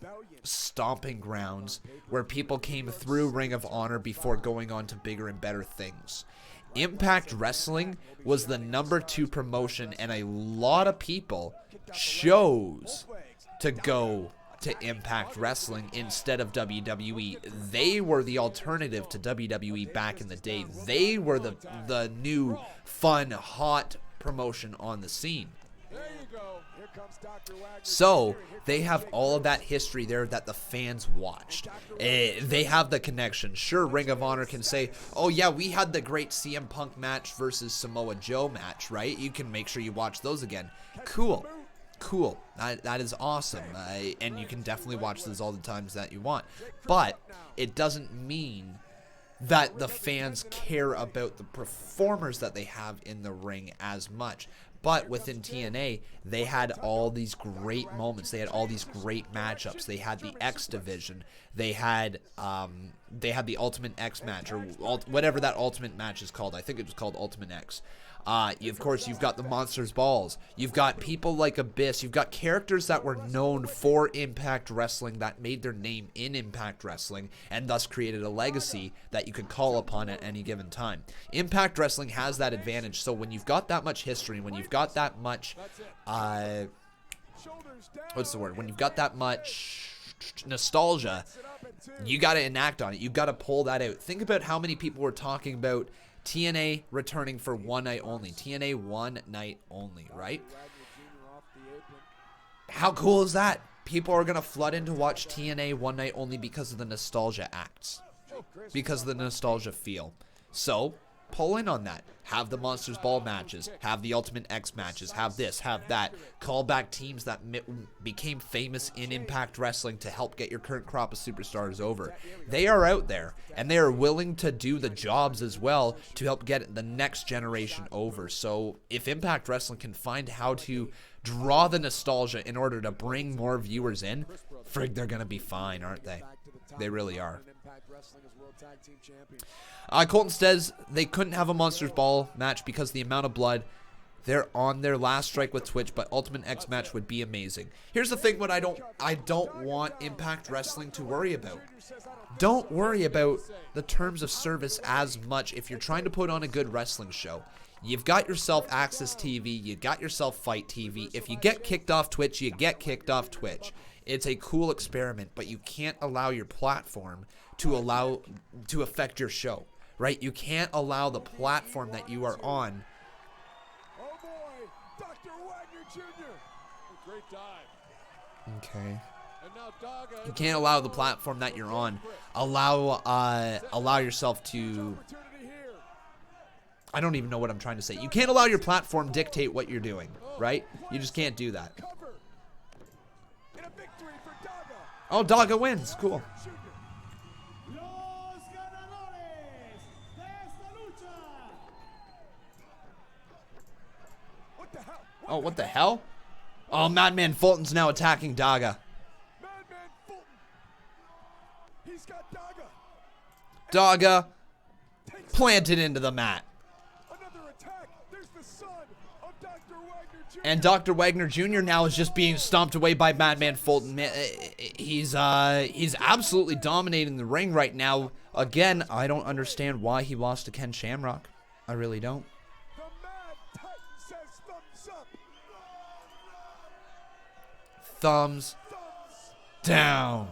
stomping grounds where people came through Ring of Honor before going on to bigger and better things. Impact Wrestling was the #2 promotion, and a lot of people chose to go to Impact Wrestling instead of WWE. They were the alternative to WWE back in the day. They were the new, fun, hot promotion on the scene. So they have all of that history there that the fans watched. They have the connection. Sure, Ring of Honor can say, oh yeah, we had the great CM Punk match versus Samoa Joe match, right? You can make sure you watch those again. Cool. That is awesome. And you can definitely watch those all the times that you want. But it doesn't mean that the fans care about the performers that they have in the ring as much. But within TNA, they had all these great moments. They had all these great matchups. They had the X division. They had the Ultimate X match, or whatever that Ultimate match is called. I think it was called Ultimate X. Of course, you've got the Monsters Balls. You've got people like Abyss. You've got characters that were known for Impact Wrestling that made their name in Impact Wrestling and thus created a legacy that you could call upon at any given time. Impact Wrestling has that advantage. So when you've got that much history, when you've got that much, what's the word? When you've got that much nostalgia, you got to enact on it. You got to pull that out. Think about how many people were talking about TNA returning for one night only. TNA one night only, right? How cool is that? People are going to flood in to watch TNA one night only because of the nostalgia acts. Because of the nostalgia feel. So, pull in on that. Have the Monsters Ball matches. Have the Ultimate X matches. Have this, have that. Call back teams that became famous in Impact Wrestling to help get your current crop of superstars over. They are out there, and they are willing to do the jobs as well to help get the next generation over. So if Impact Wrestling can find how to draw the nostalgia in order to bring more viewers in, frig, they're going to be fine, aren't they? They really are. Colton says they couldn't have a Monsters Ball match because of the amount of blood. They're on their last strike with Twitch, but Ultimate X match would be amazing. Here's the thing: what I don't want Impact Wrestling to worry about. Don't worry about the terms of service as much if you're trying to put on a good wrestling show. You've got yourself Access TV, you got yourself Fight TV. If you get kicked off Twitch, you get kicked off Twitch. It's a cool experiment, but you can't allow your platform to affect your show, right? You can't allow the platform that you are on. Oh boy, Dr. Wagner Jr. Great dive. Okay. And now Daga. You can't allow the platform that you're on allow yourself to. I don't even know what I'm trying to say. You can't allow your platform dictate what you're doing, right? You just can't do that. Oh, Daga wins. Cool. Oh, what the hell? Oh, Madman Fulton's now attacking Daga. Madman Fulton. He's got Daga. Daga planted into the mat. Another attack. There's the son of Dr. Wagner Jr. And Dr. Wagner Jr. now is just being stomped away by Madman Fulton. Man, he's absolutely dominating the ring right now. Again, I don't understand why he lost to Ken Shamrock. I really don't. The Mad Titan says thumbs up. Thumbs down.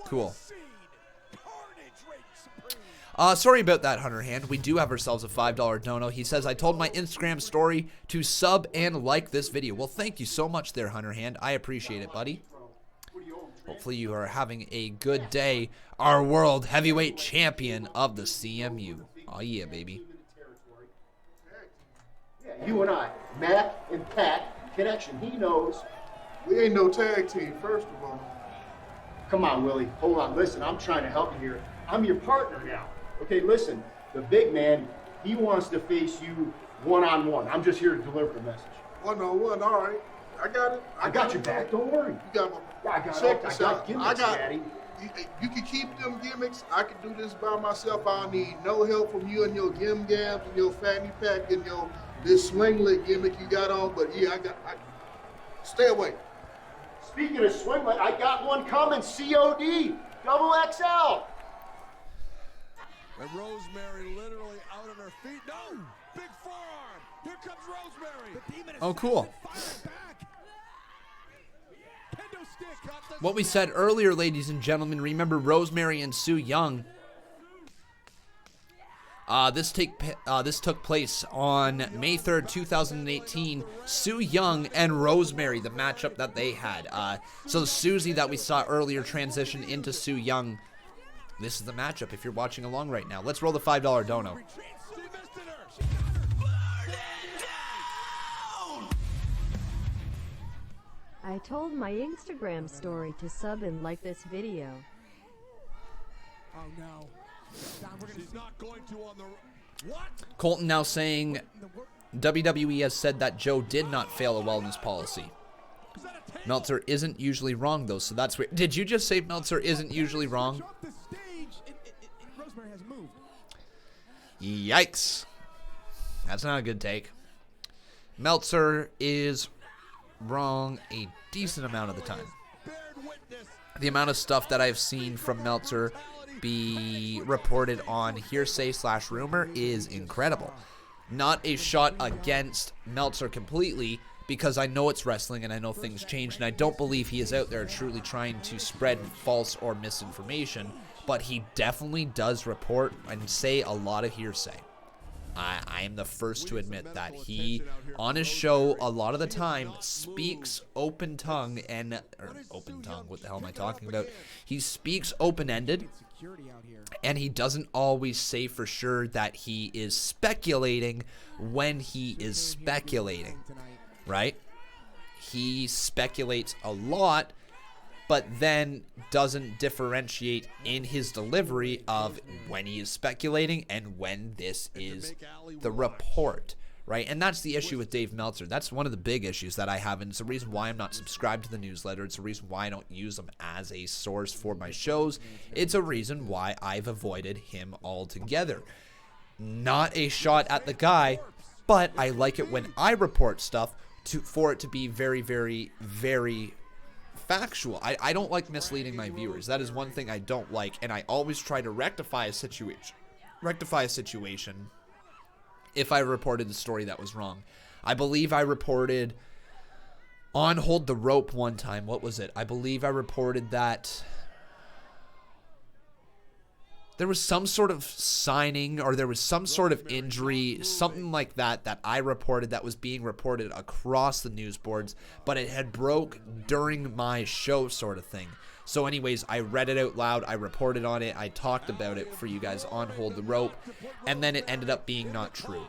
Cool. Sorry about that, Hunter Hand. We do have ourselves a $5 dono. He says, I told my Instagram story to sub and like this video. Well, thank you so much there, Hunter Hand. I appreciate it, buddy. Hopefully you are having a good day. Our world heavyweight champion of the CMU. Oh, yeah, baby. Yeah, you and I, Mac and Pat, connection. He knows. We ain't no tag team, first of all. Come on, Willie. Hold on. Listen, I'm trying to help you here. I'm your partner now. Okay, listen. The big man, he wants to face you one-on-one. I'm just here to deliver the message. One-on-one, all right. I got it. I got your back. Don't worry. You got my... Yeah, I got Check this out. I got you can keep them gimmicks. I can do this by myself. I don't need no help from you and your gim gams and your fanny pack and your this swinglet gimmick you got on. But yeah, I stay away. Speaking of swinglet, I got one coming. COD, double XL. And Rosemary literally out on her feet. No, big forearm. Here comes Rosemary. Oh, cool. What we said earlier, ladies and gentlemen, remember Rosemary and Su Yung. This took place on May 3rd, 2018. Su Yung and Rosemary, the matchup that they had. So Susie that we saw earlier transition into Su Yung. This is the matchup if you're watching along right now. Let's roll the $5 dono. I told my Instagram story to sub and like this video. Oh no. She's not going to on the what? Colton now saying WWE has said that Joe did not fail a wellness policy. Meltzer isn't usually wrong though, so that's weird. Did you just say Meltzer isn't usually wrong? Yikes. That's not a good take. Meltzer is wrong a decent amount of the time. The amount of stuff that I've seen from Meltzer be reported on hearsay/rumor is incredible. Not a shot against Meltzer completely, because I know it's wrestling and I know things change, and I don't believe he is out there truly trying to spread false or misinformation, but he definitely does report and say a lot of hearsay. I am the first to admit that he, on his show, a lot of the time, speaks open tongue and, open tongue, what the hell am I talking about? He speaks open-ended, and he doesn't always say for sure that he is speculating when he is speculating, right? He speculates a lot, but then doesn't differentiate in his delivery of when he is speculating and when this is the report, right? And that's the issue with Dave Meltzer. That's one of the big issues that I have, and it's the reason why I'm not subscribed to the newsletter. It's the reason why I don't use him as a source for my shows. It's a reason why I've avoided him altogether. Not a shot at the guy, but I like it when I report stuff for it to be very, very, very factual. I don't like misleading my viewers. That is one thing I don't like, and I always try to rectify a situation if I reported the story that was wrong. I believe I reported on Hold the Rope one time. What was it? I believe I reported that there was some sort of signing or there was some sort of injury, something like that, that I reported that was being reported across the news boards, but it had broke during my show sort of thing. So anyways, I read it out loud, I reported on it, I talked about it for you guys on Hold the Rope, and then it ended up being not true.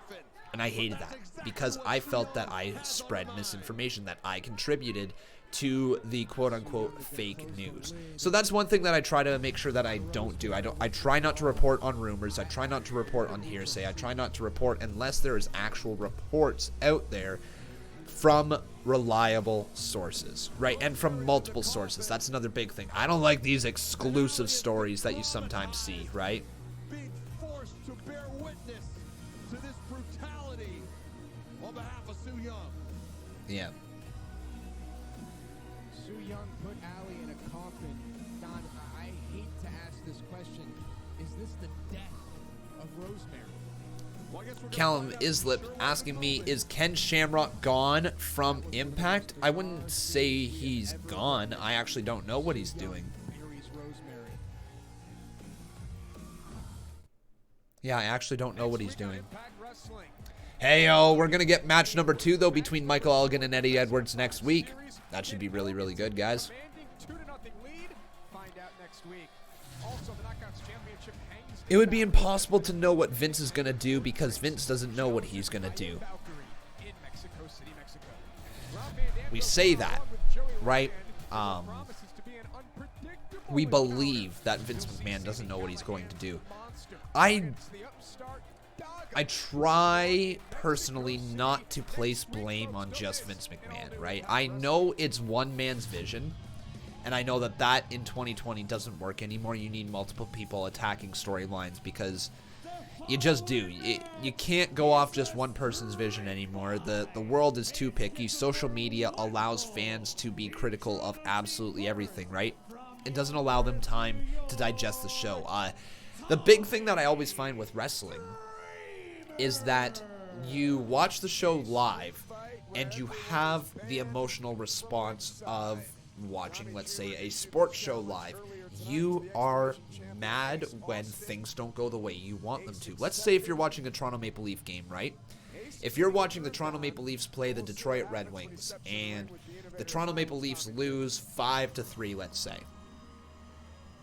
And I hated that because I felt that I spread misinformation, that I contributed to the quote-unquote fake news. So that's one thing that I try to make sure that I don't do. I try not to report on rumors. I try not to report on hearsay. I try not to report unless there is actual reports out there from reliable sources, right? And from multiple sources. That's another big thing. I don't like these exclusive stories that you sometimes see, right? Being forced to bear witness to this brutality on behalf of Su Yung. Yeah. Su Yung put Allie in a coffin. Don, I hate to ask this question. Is this the death of Rosemary? Callum Islip asking me, is Ken Shamrock gone from Impact? I wouldn't say he's gone. I actually don't know what he's doing. Yeah, I actually don't know what he's doing. Hey, yo, we're going to get match number 2, though, between Michael Elgin and Eddie Edwards next week. That should be really, really good, guys. It would be impossible to know what Vince is going to do because Vince doesn't know what he's going to do. We say that, right? We believe that Vince McMahon doesn't know what he's going to do. I try personally not to place blame on just Vince McMahon, right? I know it's one man's vision, And I know that in 2020 doesn't work anymore. You need multiple people attacking storylines because you just do. You can't go off just one person's vision anymore. The world is too picky. Social media allows fans to be critical of absolutely everything, right? It doesn't allow them time to digest the show. The big thing that I always find with wrestling is that you watch the show live and you have the emotional response of watching, let's say, a sports show live. You are mad when things don't go the way you want them to. Let's say if you're watching a Toronto Maple Leaf game, right? If you're watching the Toronto Maple Leafs play the Detroit Red Wings and the Toronto Maple Leafs lose 5-3, let's say.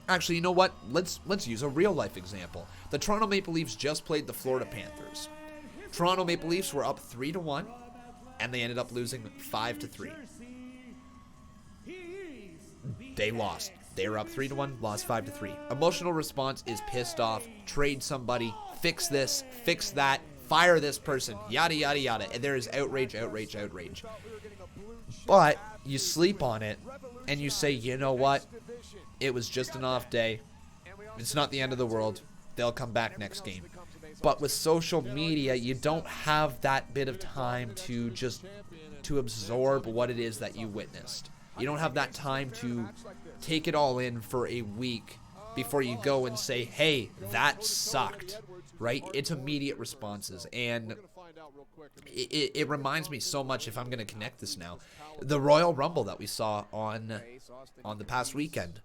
Actually, you know what? Let's use a real life example. The Toronto Maple Leafs just played the Florida Panthers. Toronto Maple Leafs were up 3-1 and they ended up losing 5-3. They lost. They were up 3-1, lost 5-3. Emotional response is pissed off, trade somebody, fix this, fix that, fire this person, yada, yada, yada. And there is outrage, outrage, outrage. But you sleep on it and you say, you know what? It was just an off day. It's not the end of the world. They'll come back next game. But with social media, you don't have that bit of time to absorb what it is that you witnessed. You don't have that time to take it all in for a week before you go and say, hey, that sucked, right? It's immediate responses. And it reminds me so much, if I'm going to connect this now, the Royal Rumble that we saw on the past weekend.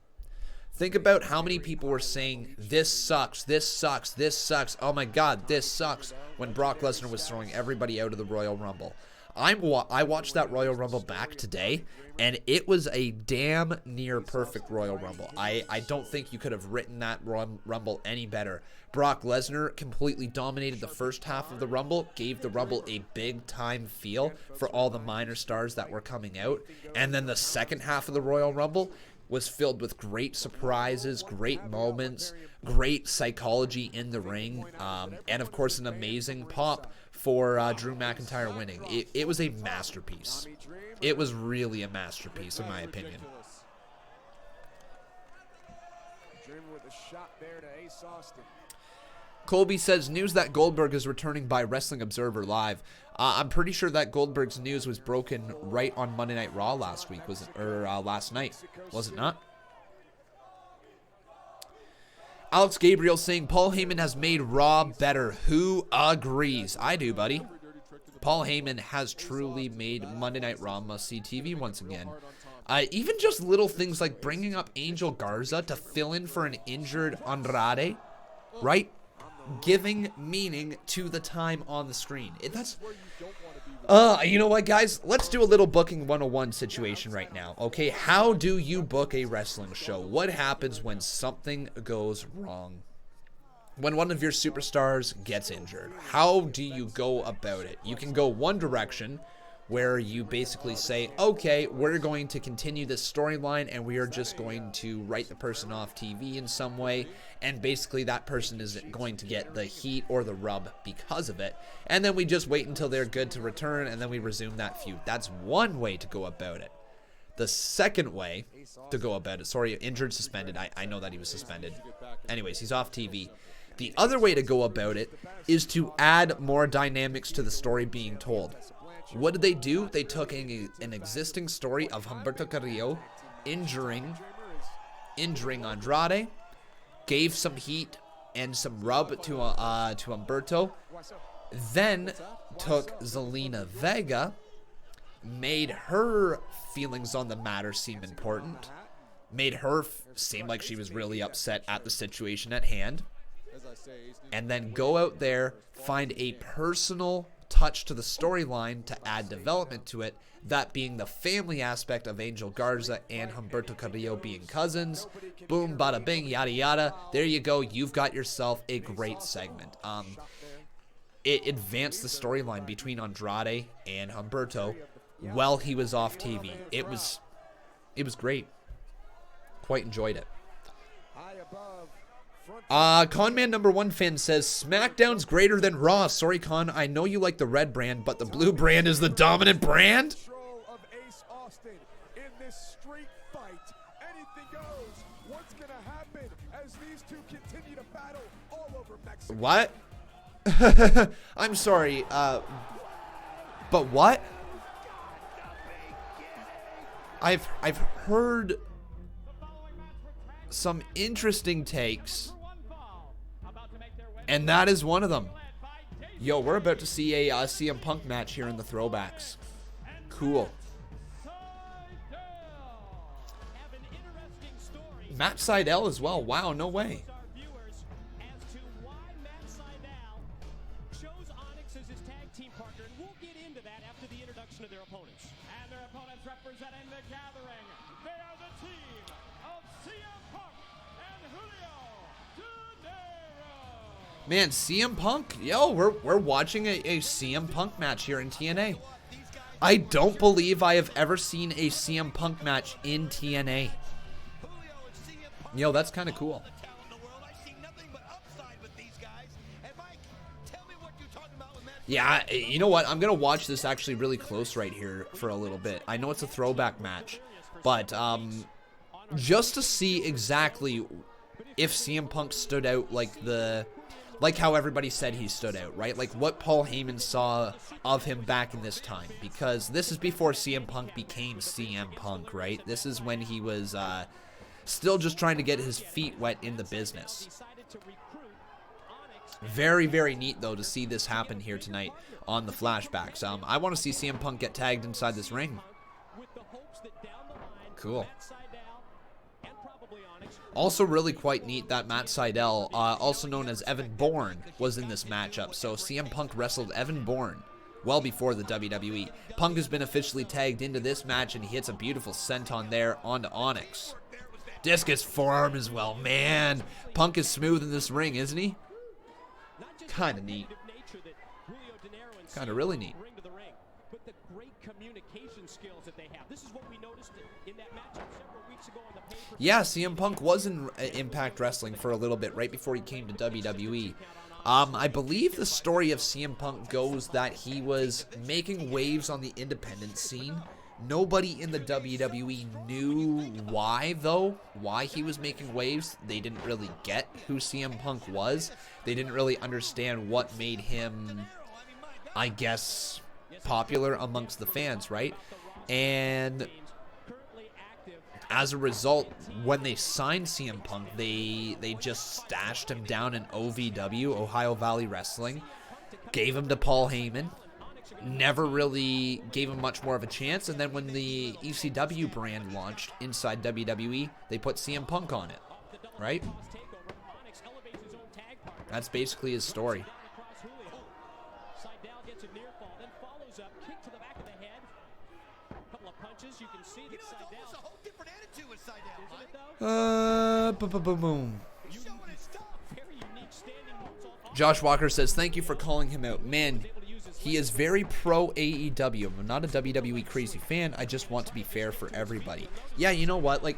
Think about how many people were saying, this sucks, this sucks, this sucks, oh my god, this sucks, when Brock Lesnar was throwing everybody out of the Royal Rumble. I watched that Royal Rumble back today, and it was a damn near perfect Royal Rumble. I don't think you could have written that Rumble any better. Brock Lesnar completely dominated the first half of the Rumble, gave the Rumble a big-time feel for all the minor stars that were coming out, and then the second half of the Royal Rumble was filled with great surprises, great moments, great psychology in the ring, and of course an amazing pop for Drew McIntyre winning. It was a masterpiece. It was really a masterpiece, in my opinion. Colby says, news that Goldberg is returning by Wrestling Observer Live. I'm pretty sure that Goldberg's news was broken right on Monday Night Raw last week, last night, was it not? Alex Gabriel saying Paul Heyman has made Raw better. Who agrees? I do, buddy. Paul Heyman has truly made Monday Night Raw must-see TV once again. Even just little things like bringing up Angel Garza to fill in for an injured Andrade, right? Giving meaning to the time on the screen. You know what, guys? Let's do a little booking 101 situation right now, okay? How do you book a wrestling show? What happens when something goes wrong? When one of your superstars gets injured, how do you go about it? You can go one direction, where you basically say, okay, we're going to continue this storyline and we are just going to write the person off TV in some way, and basically that person is going to get the heat or the rub because of it, and then we just wait until they're good to return and then we resume that feud. That's one way to go about it. The second way to go about it, sorry, injured, suspended, I know that he was suspended. Anyways, he's off TV. The other way to go about it is to add more dynamics to the story being told. What did they do? They took an existing story of Humberto Carrillo injuring Andrade, gave some heat and some rub to Humberto, then took Zelina Vega, made her feelings on the matter seem important, made her seem like she was really upset at the situation at hand, and then go out there, find a personal touch to the storyline to add development to it, that being the family aspect of Angel Garza and Humberto Carrillo being cousins. Boom, bada bing, yada yada. There you go. You've got yourself a great segment. It advanced the storyline between Andrade and Humberto while he was off TV. It was great. Quite enjoyed it. Conman number 1 fan says, SmackDown's greater than Raw. Sorry, Con, I know you like the red brand, but the blue brand is the dominant brand? Anything goes. What's going to happen as these two continue to battle all over Mexico? What? I'm sorry, but what? I've heard some interesting takes, and that is one of them. Yo, we're about to see a CM Punk match here in the throwbacks. Cool. Matt Sydal as well. Wow, no way. Of their opponents. And their opponents representing the gathering. They are the team of CM Punk and Julio De Niro. Man, CM Punk. Yo, we're watching a CM Punk match here in TNA. I don't believe I have ever seen a CM Punk match in TNA. Yo, that's kind of cool. Yeah, you know what? I'm going to watch this actually really close right here for a little bit. I know it's a throwback match, but just to see exactly if CM Punk stood out like how everybody said he stood out, right? Like what Paul Heyman saw of him back in this time, because this is before CM Punk became CM Punk, right? This is when he was still just trying to get his feet wet in the business. Very, very neat, though, to see this happen here tonight on the flashbacks. I want to see CM Punk get tagged inside this ring. Cool. Also really quite neat that Matt Sydal, also known as Evan Bourne, was in this matchup. So CM Punk wrestled Evan Bourne well before the WWE. Punk has been officially tagged into this match, and he hits a beautiful senton there onto Onyx. Discus forearm as well. Man, Punk is smooth in this ring, isn't he? Kind of neat. Kind of really neat. But the great communication skills that they have. This is what we noticed in that matchup several weeks ago on the paper. Yeah, CM Punk was in Impact Wrestling for a little bit right before he came to WWE. I believe the story of CM Punk goes that he was making waves on the independent scene. Nobody in the WWE knew why, though. Why he was making waves. They didn't really get who CM Punk was. They didn't really understand what made him, I guess, popular amongst the fans, right? And as a result, when they signed CM Punk, they just stashed him down in OVW, Ohio Valley Wrestling, gave him to Paul Heyman, never really gave him much more of a chance, and then when the ECW brand launched inside WWE, they put CM Punk on it, right? That's basically his story. Boom. Josh Walker says, thank you for calling him out. Man, he is very pro AEW. I'm not a WWE crazy fan. I just want to be fair for everybody. Yeah, you know what? Like,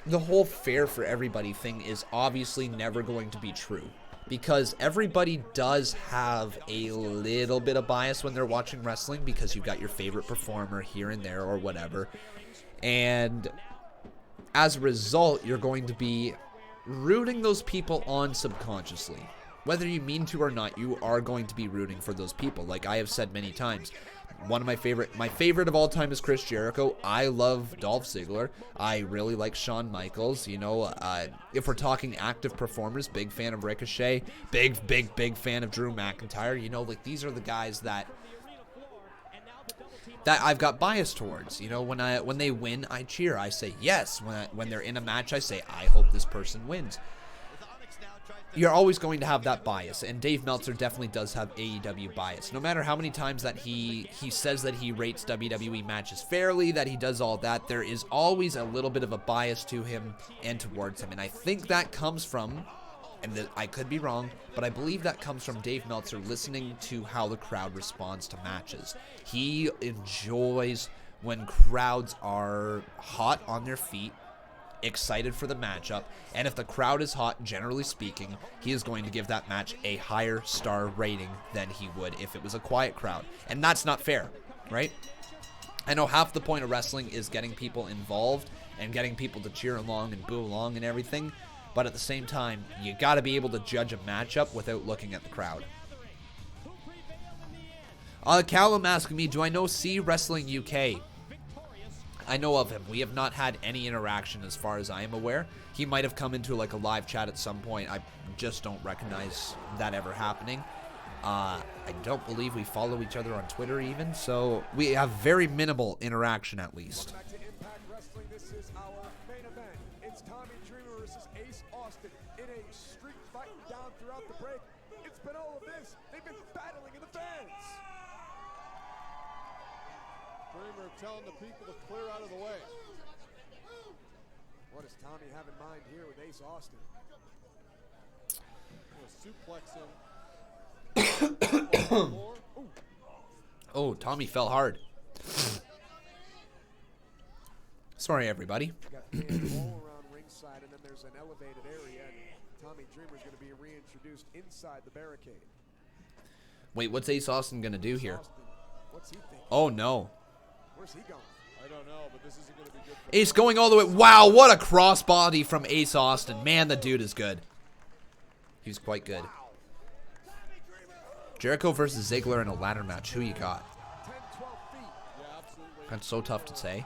the whole fair for everybody thing is obviously never going to be true, because everybody does have a little bit of bias when they're watching wrestling, because you've got your favorite performer here and there or whatever. And as a result, you're going to be rooting those people on subconsciously. Whether you mean to or not, you are going to be rooting for those people. Like I have said many times, one of my favorite of all time is Chris Jericho. I love Dolph Ziggler. I really like Shawn Michaels. You know, if we're talking active performers, big fan of Ricochet. Big fan of Drew McIntyre. You know, like these are the guys that I've got bias towards. You know, when they win, I cheer. I say yes. When they're in a match, I say I hope this person wins. You're always going to have that bias, and Dave Meltzer definitely does have AEW bias. No matter how many times that he says that he rates WWE matches fairly, that he does all that, there is always a little bit of a bias to him and towards him. And I think that comes from, and I could be wrong, but I believe that comes from Dave Meltzer listening to how the crowd responds to matches. He enjoys when crowds are hot on their feet, excited for the matchup, and if the crowd is hot, generally speaking, he is going to give that match a higher star rating than he would if it was a quiet crowd. And that's not fair, right? I know half the point of wrestling is getting people involved and getting people to cheer along and boo along and everything. But at the same time, you got to be able to judge a matchup without looking at the crowd. Callum asking me, do I know C Wrestling UK? I know of him. We have not had any interaction as far as I am aware. He might have come into like a live chat at some point. I just don't recognize that ever happening. I don't believe we follow each other on Twitter even, so we have very minimal interaction at least. Welcome back to Impact Wrestling. This is our main event. It's Tommy Dreamer versus Ace Austin in a street fight down throughout the break. It's been all of this. They've been battling in the fans. Dreamer telling the people to clear out of the way. What does Tommy have in mind here with Ace Austin? Suplexing. Oh, Tommy fell hard. Sorry, everybody. Got fans all around ringside, and then there's an elevated area, and Tommy Dreamer's going to be reintroduced inside the barricade. Wait, what's Ace Austin going to do here? What's he thinking? Oh, no. Where's he going? I don't know, but this isn't going to be good for Ace going all the way. Wow, what a crossbody from Ace Austin. Man, the dude is good. He's quite good. Jericho versus Ziggler in a ladder match. Who you got? That's so tough to say.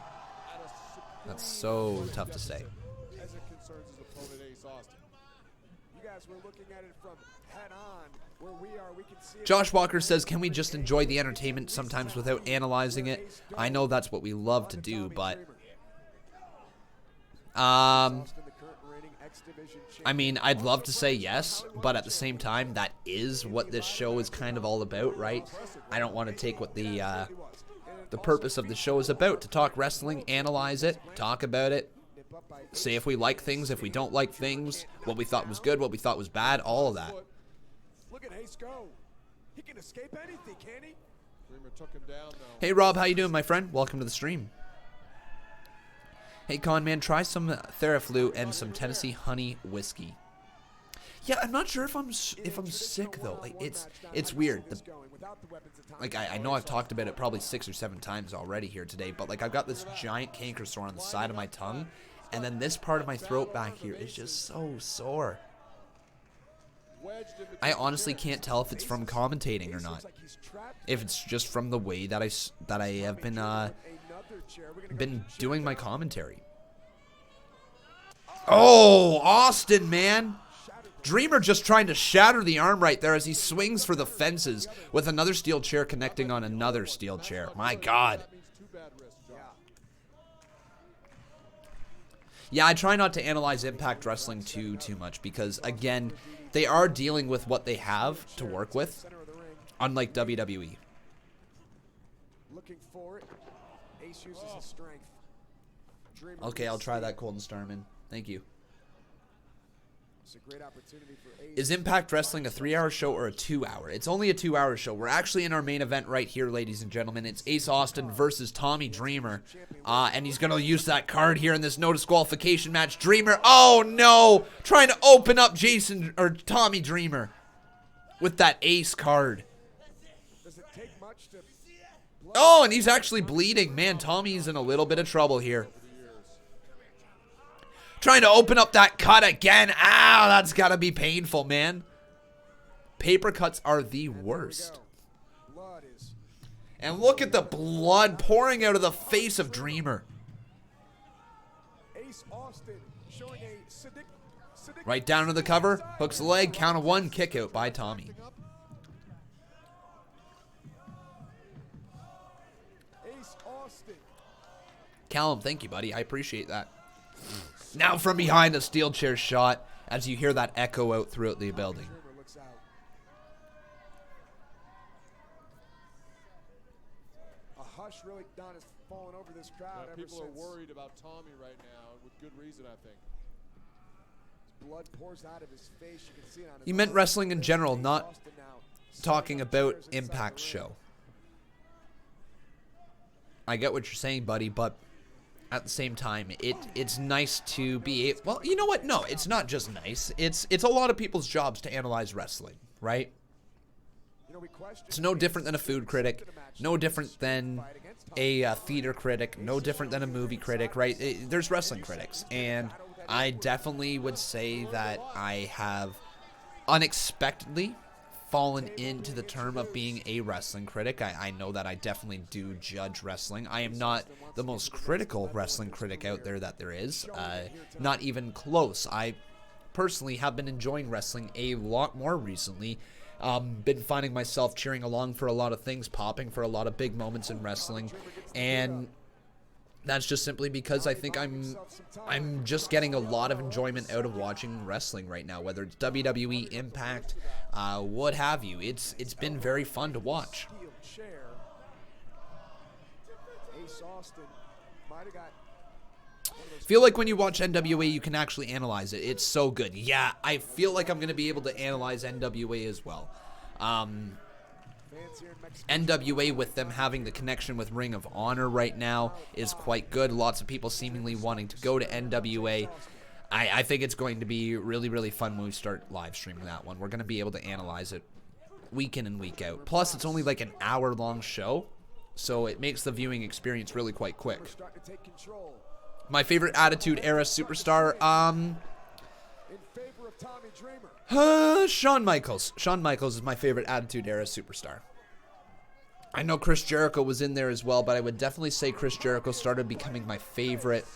That's so tough to say. As it concerns his opponent, Ace Austin. You guys were looking at it from head on. Where we are, we can see Josh Walker says, can we just enjoy the entertainment sometimes without analyzing it? I know that's what we love to do, but I mean, I'd love to say yes, but at the same time, that is what this show is kind of all about, right? I don't want to take what the purpose of the show is about, to talk wrestling, analyze it, talk about it, say if we like things, if we don't like things, what we thought was good, what we thought was bad, all of that. Look at Ace go. He can escape anything, can he? Dreamer took him down though. Hey Rob, how you doing, my friend? Welcome to the stream. Hey Conman, try some Theraflu and some Tennessee honey whiskey. Yeah, I'm not sure if I'm sick though. Like it's weird. I know I've talked about it probably 6 or 7 times already here today, but like I've got this giant canker sore on the side of my tongue, and then this part of my throat back here is just so sore. I honestly can't tell if it's from commentating or not. If it's just from the way that I have been doing my commentary. Oh, Austin, man. Dreamer just trying to shatter the arm right there as he swings for the fences with another steel chair connecting on another steel chair. My God. Yeah, I try not to analyze Impact Wrestling too much because, again, they are dealing with what they have to work with, unlike WWE. Looking for it. Ace uses his strength. Okay, I'll try that Golden Starman. Thank you. It's a great opportunity for Ace. Is Impact Wrestling a 3-hour show or a 2-hour? It's only a 2-hour show. We're actually in our main event right here, ladies and gentlemen. It's Ace Austin versus Tommy Dreamer. And he's going to use that card here in this no disqualification match. Dreamer, oh no! Trying to open up Tommy Dreamer with that Ace card. Does it take much to... Oh, and he's actually bleeding. Man, Tommy's in a little bit of trouble here. Trying to open up that cut again. Ow, that's got to be painful, man. Paper cuts are the worst. And look at the blood pouring out of the face of Dreamer. Ace Austin showing a right down to the cover. Hooks the leg. Count of 1. Kick out by Tommy. Ace Austin. Callum, thank you, buddy. I appreciate that. Now from behind, a steel chair shot as you hear that echo out throughout the building. A hush really done has fallen over this crowd. People are worried about Tommy right now, and with good reason, I think. His blood pours out of his face. You can see it on his You meant wrestling in general, not talking about Impact's show. I get what you're saying, buddy, but at the same time, it's nice to be well, you know what? No, it's not just nice. It's a lot of people's jobs to analyze wrestling, right? It's no different than a food critic, no different than a theater critic, no different than a movie critic, right? There's wrestling critics, and I definitely would say that I have unexpectedly fallen into the term of being a wrestling critic. I know that I definitely do judge wrestling. I am not the most critical wrestling critic out there that there is, not even close. I personally have been enjoying wrestling a lot more recently. Been finding myself cheering along for a lot of things, popping for a lot of big moments in wrestling, and that's just simply because I think I'm just getting a lot of enjoyment out of watching wrestling right now, whether it's WWE, Impact, what have you. It's been very fun to watch. Feel like when you watch NWA, you can actually analyze it. It's so good. Yeah, I feel like I'm going to be able to analyze NWA as well. NWA, with them having the connection with Ring of Honor right now, is quite good. Lots of people seemingly wanting to go to NWA. I think it's going to be really, really fun when we start live streaming that one. We're going to be able to analyze it week in and week out. Plus, it's only like an hour-long show, so it makes the viewing experience really quite quick. My favorite Attitude Era superstar, Shawn Michaels. Shawn Michaels is my favorite Attitude Era superstar. I know Chris Jericho was in there as well, but I would definitely say Chris Jericho started becoming my favorite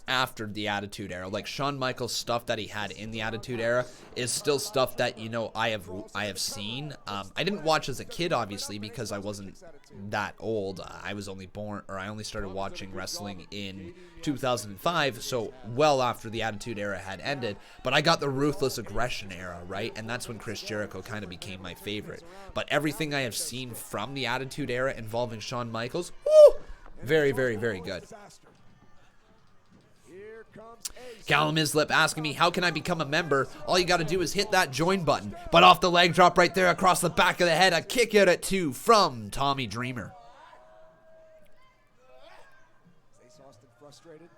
after the Attitude Era. Like, Shawn Michaels' stuff that he had in the Attitude Era is still stuff that, you know, I have seen. I didn't watch as a kid, obviously, because I wasn't that old. I was only born, or I only started watching wrestling in 2005, so well after the Attitude Era had ended. But I got the Ruthless Aggression Era, right? And that's when Chris Jericho kind of became my favorite. But everything I have seen from the Attitude Era involving Shawn Michaels, woo, very, very, very good. Callum Islip asking me, how can I become a member? All you got to do is hit that join button. But off the leg drop right there across the back of the head, a kick out at 2 from Tommy Dreamer. Ace Austin frustrated?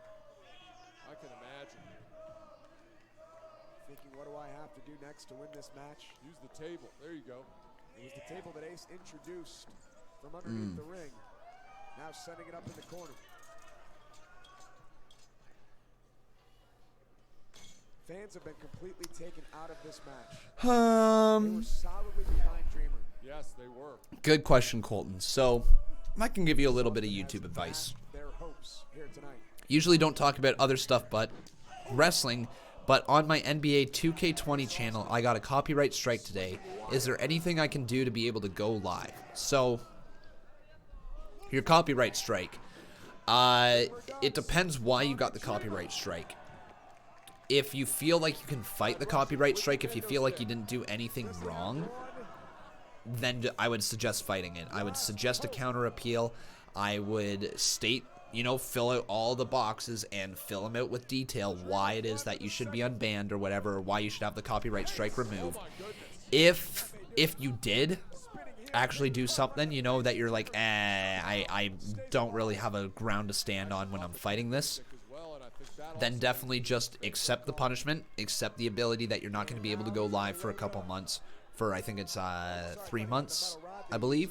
I can imagine. Thinking, what do I have to do next to win this match? Use the table. There you go. It was the table that Ace introduced from underneath the ring. Now sending it up in the corner. Fans have been completely taken out of this match. They were solidly behind Dreamer. Yes, they were. Good question, Colton. So, I can give you a little bit of YouTube advice. Their hopes here tonight. Usually don't talk about other stuff but wrestling, but on my NBA 2K20 channel, I got a copyright strike today. Is there anything I can do to be able to go live? So, your copyright strike. It depends why you got the copyright strike. If you feel like you can fight the copyright strike, if you feel like you didn't do anything wrong, then I would suggest fighting it. I would suggest a counter appeal. I would state, you know, fill out all the boxes and fill them out with detail why it is that you should be unbanned or whatever, or why you should have the copyright strike removed. If you did actually do something, you know, that you're like, I don't really have a ground to stand on when I'm fighting this, then definitely just accept the punishment, accept the ability that you're not going to be able to go live for a couple months, for I think it's 3 months, I believe.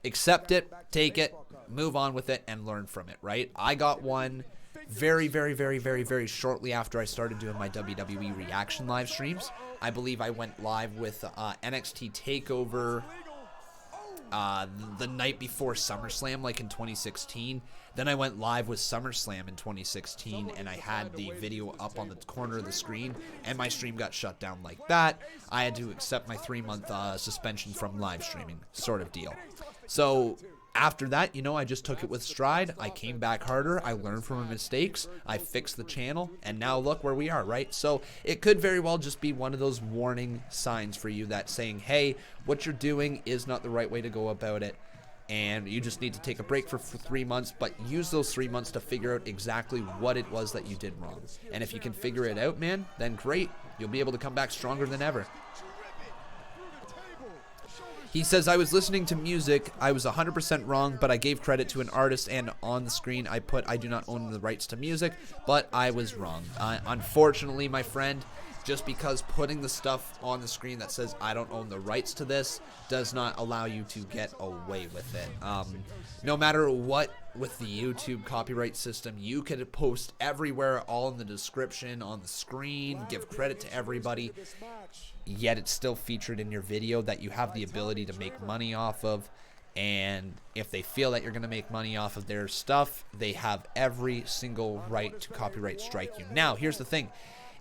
Accept it, take it, move on with it, and learn from it, right? I got one very, very, very, very, very shortly after I started doing my WWE reaction live streams. I believe I went live with NXT TakeOver the night before SummerSlam, like in 2016. Then I went live with SummerSlam in 2016, and I had the video up on the corner of the screen, and my stream got shut down like that. I had to accept my 3-month suspension from live streaming, sort of deal. So after that, you know, I just took it with stride. I came back harder. I learned from my mistakes. I fixed the channel, and now look where we are, right? So it could very well just be one of those warning signs for you that's saying, hey, what you're doing is not the right way to go about it, and you just need to take a break for 3 months, but use those 3 months to figure out exactly what it was that you did wrong. And if you can figure it out, man, then great. You'll be able to come back stronger than ever. He says, I was listening to music. I was 100% wrong, but I gave credit to an artist, and on the screen I put, I do not own the rights to music, but I was wrong. Unfortunately, my friend, just because putting the stuff on the screen that says I don't own the rights to this does not allow you to get away with it. No matter what with the YouTube copyright system, you can post everywhere, all in the description, on the screen, give credit to everybody, yet it's still featured in your video that you have the ability to make money off of. And if they feel that you're going to make money off of their stuff, they have every single right to copyright strike you. Now, here's the thing.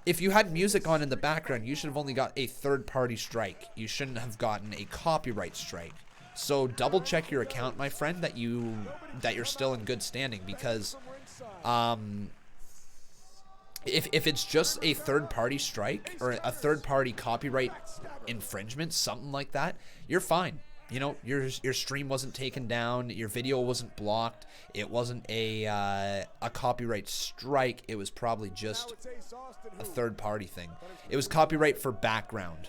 If you had music on in the background, you should have only got a third-party strike. You shouldn't have gotten a copyright strike. So double check your account, my friend, that you're still in good standing, because if it's just a third-party strike or a third-party copyright infringement, something like that, you're fine. You know, your stream wasn't taken down, your video wasn't blocked, it wasn't a copyright strike, it was probably just a third-party thing. It was copyright for background.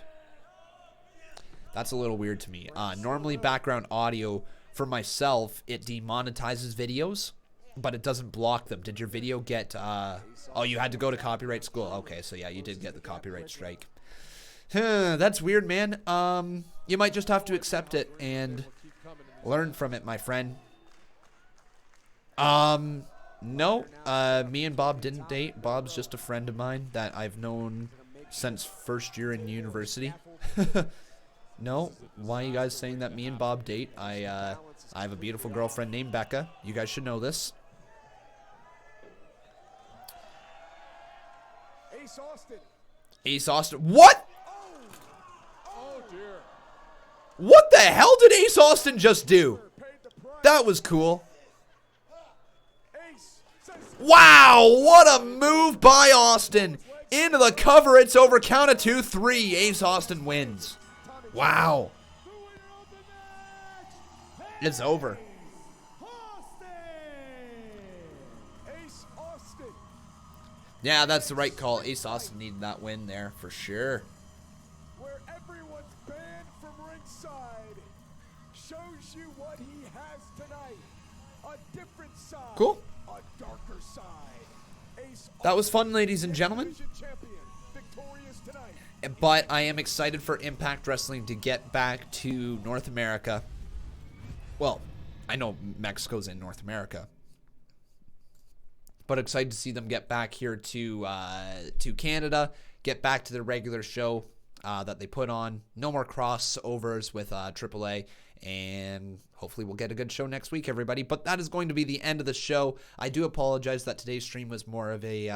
That's a little weird to me. Normally, background audio, for myself, it demonetizes videos, but it doesn't block them. Did your video get, oh, you had to go to copyright school? Okay, so yeah, you did get the copyright strike. That's weird, man. You might just have to accept it and learn from it, my friend. No, me and Bob didn't date. Bob's just a friend of mine that I've known since first year in university. No, why are you guys saying that me and Bob date? I have a beautiful girlfriend named Becca. You guys should know this. Ace Austin. Ace Austin. What? Oh dear. What the hell did Ace Austin just do? That was cool. Wow, what a move by Austin. Into the cover, it's over. Count of 2, 3. Ace Austin wins. Wow. It's over. Yeah, that's the right call. Ace Austin needed that win there for sure. Where everyone's banned from ringside shows you what he has tonight. A different side. Cool. A darker side. Ace That was fun, ladies and gentlemen. champion, victorious tonight. But I am excited for Impact Wrestling to get back to North America. Well, I know Mexico's in North America, but excited to see them get back here to Canada, get back to their regular show that they put on. No more crossovers with AAA, and hopefully we'll get a good show next week, everybody. But that is going to be the end of the show. I do apologize that today's stream was more of a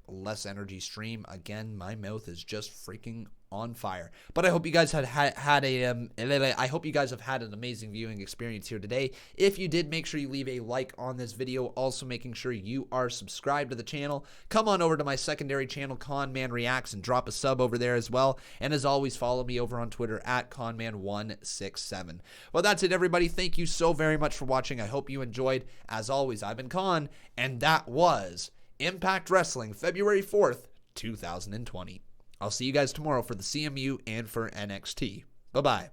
less energy stream. Again, my mouth is just freaking on fire. But I hope you guys I hope you guys have had an amazing viewing experience here today. If you did, make sure you leave a like on this video. Also making sure you are subscribed to the channel. Come on over to my secondary channel, Conman Reacts, and drop a sub over there as well. And as always, follow me over on Twitter at Conman167. Well, that's it, everybody. Thank you so very much for watching. I hope you enjoyed. As always, I've been Con, and that was Impact Wrestling, February 4th, 2020. I'll see you guys tomorrow for the CMU and for NXT. Bye-bye.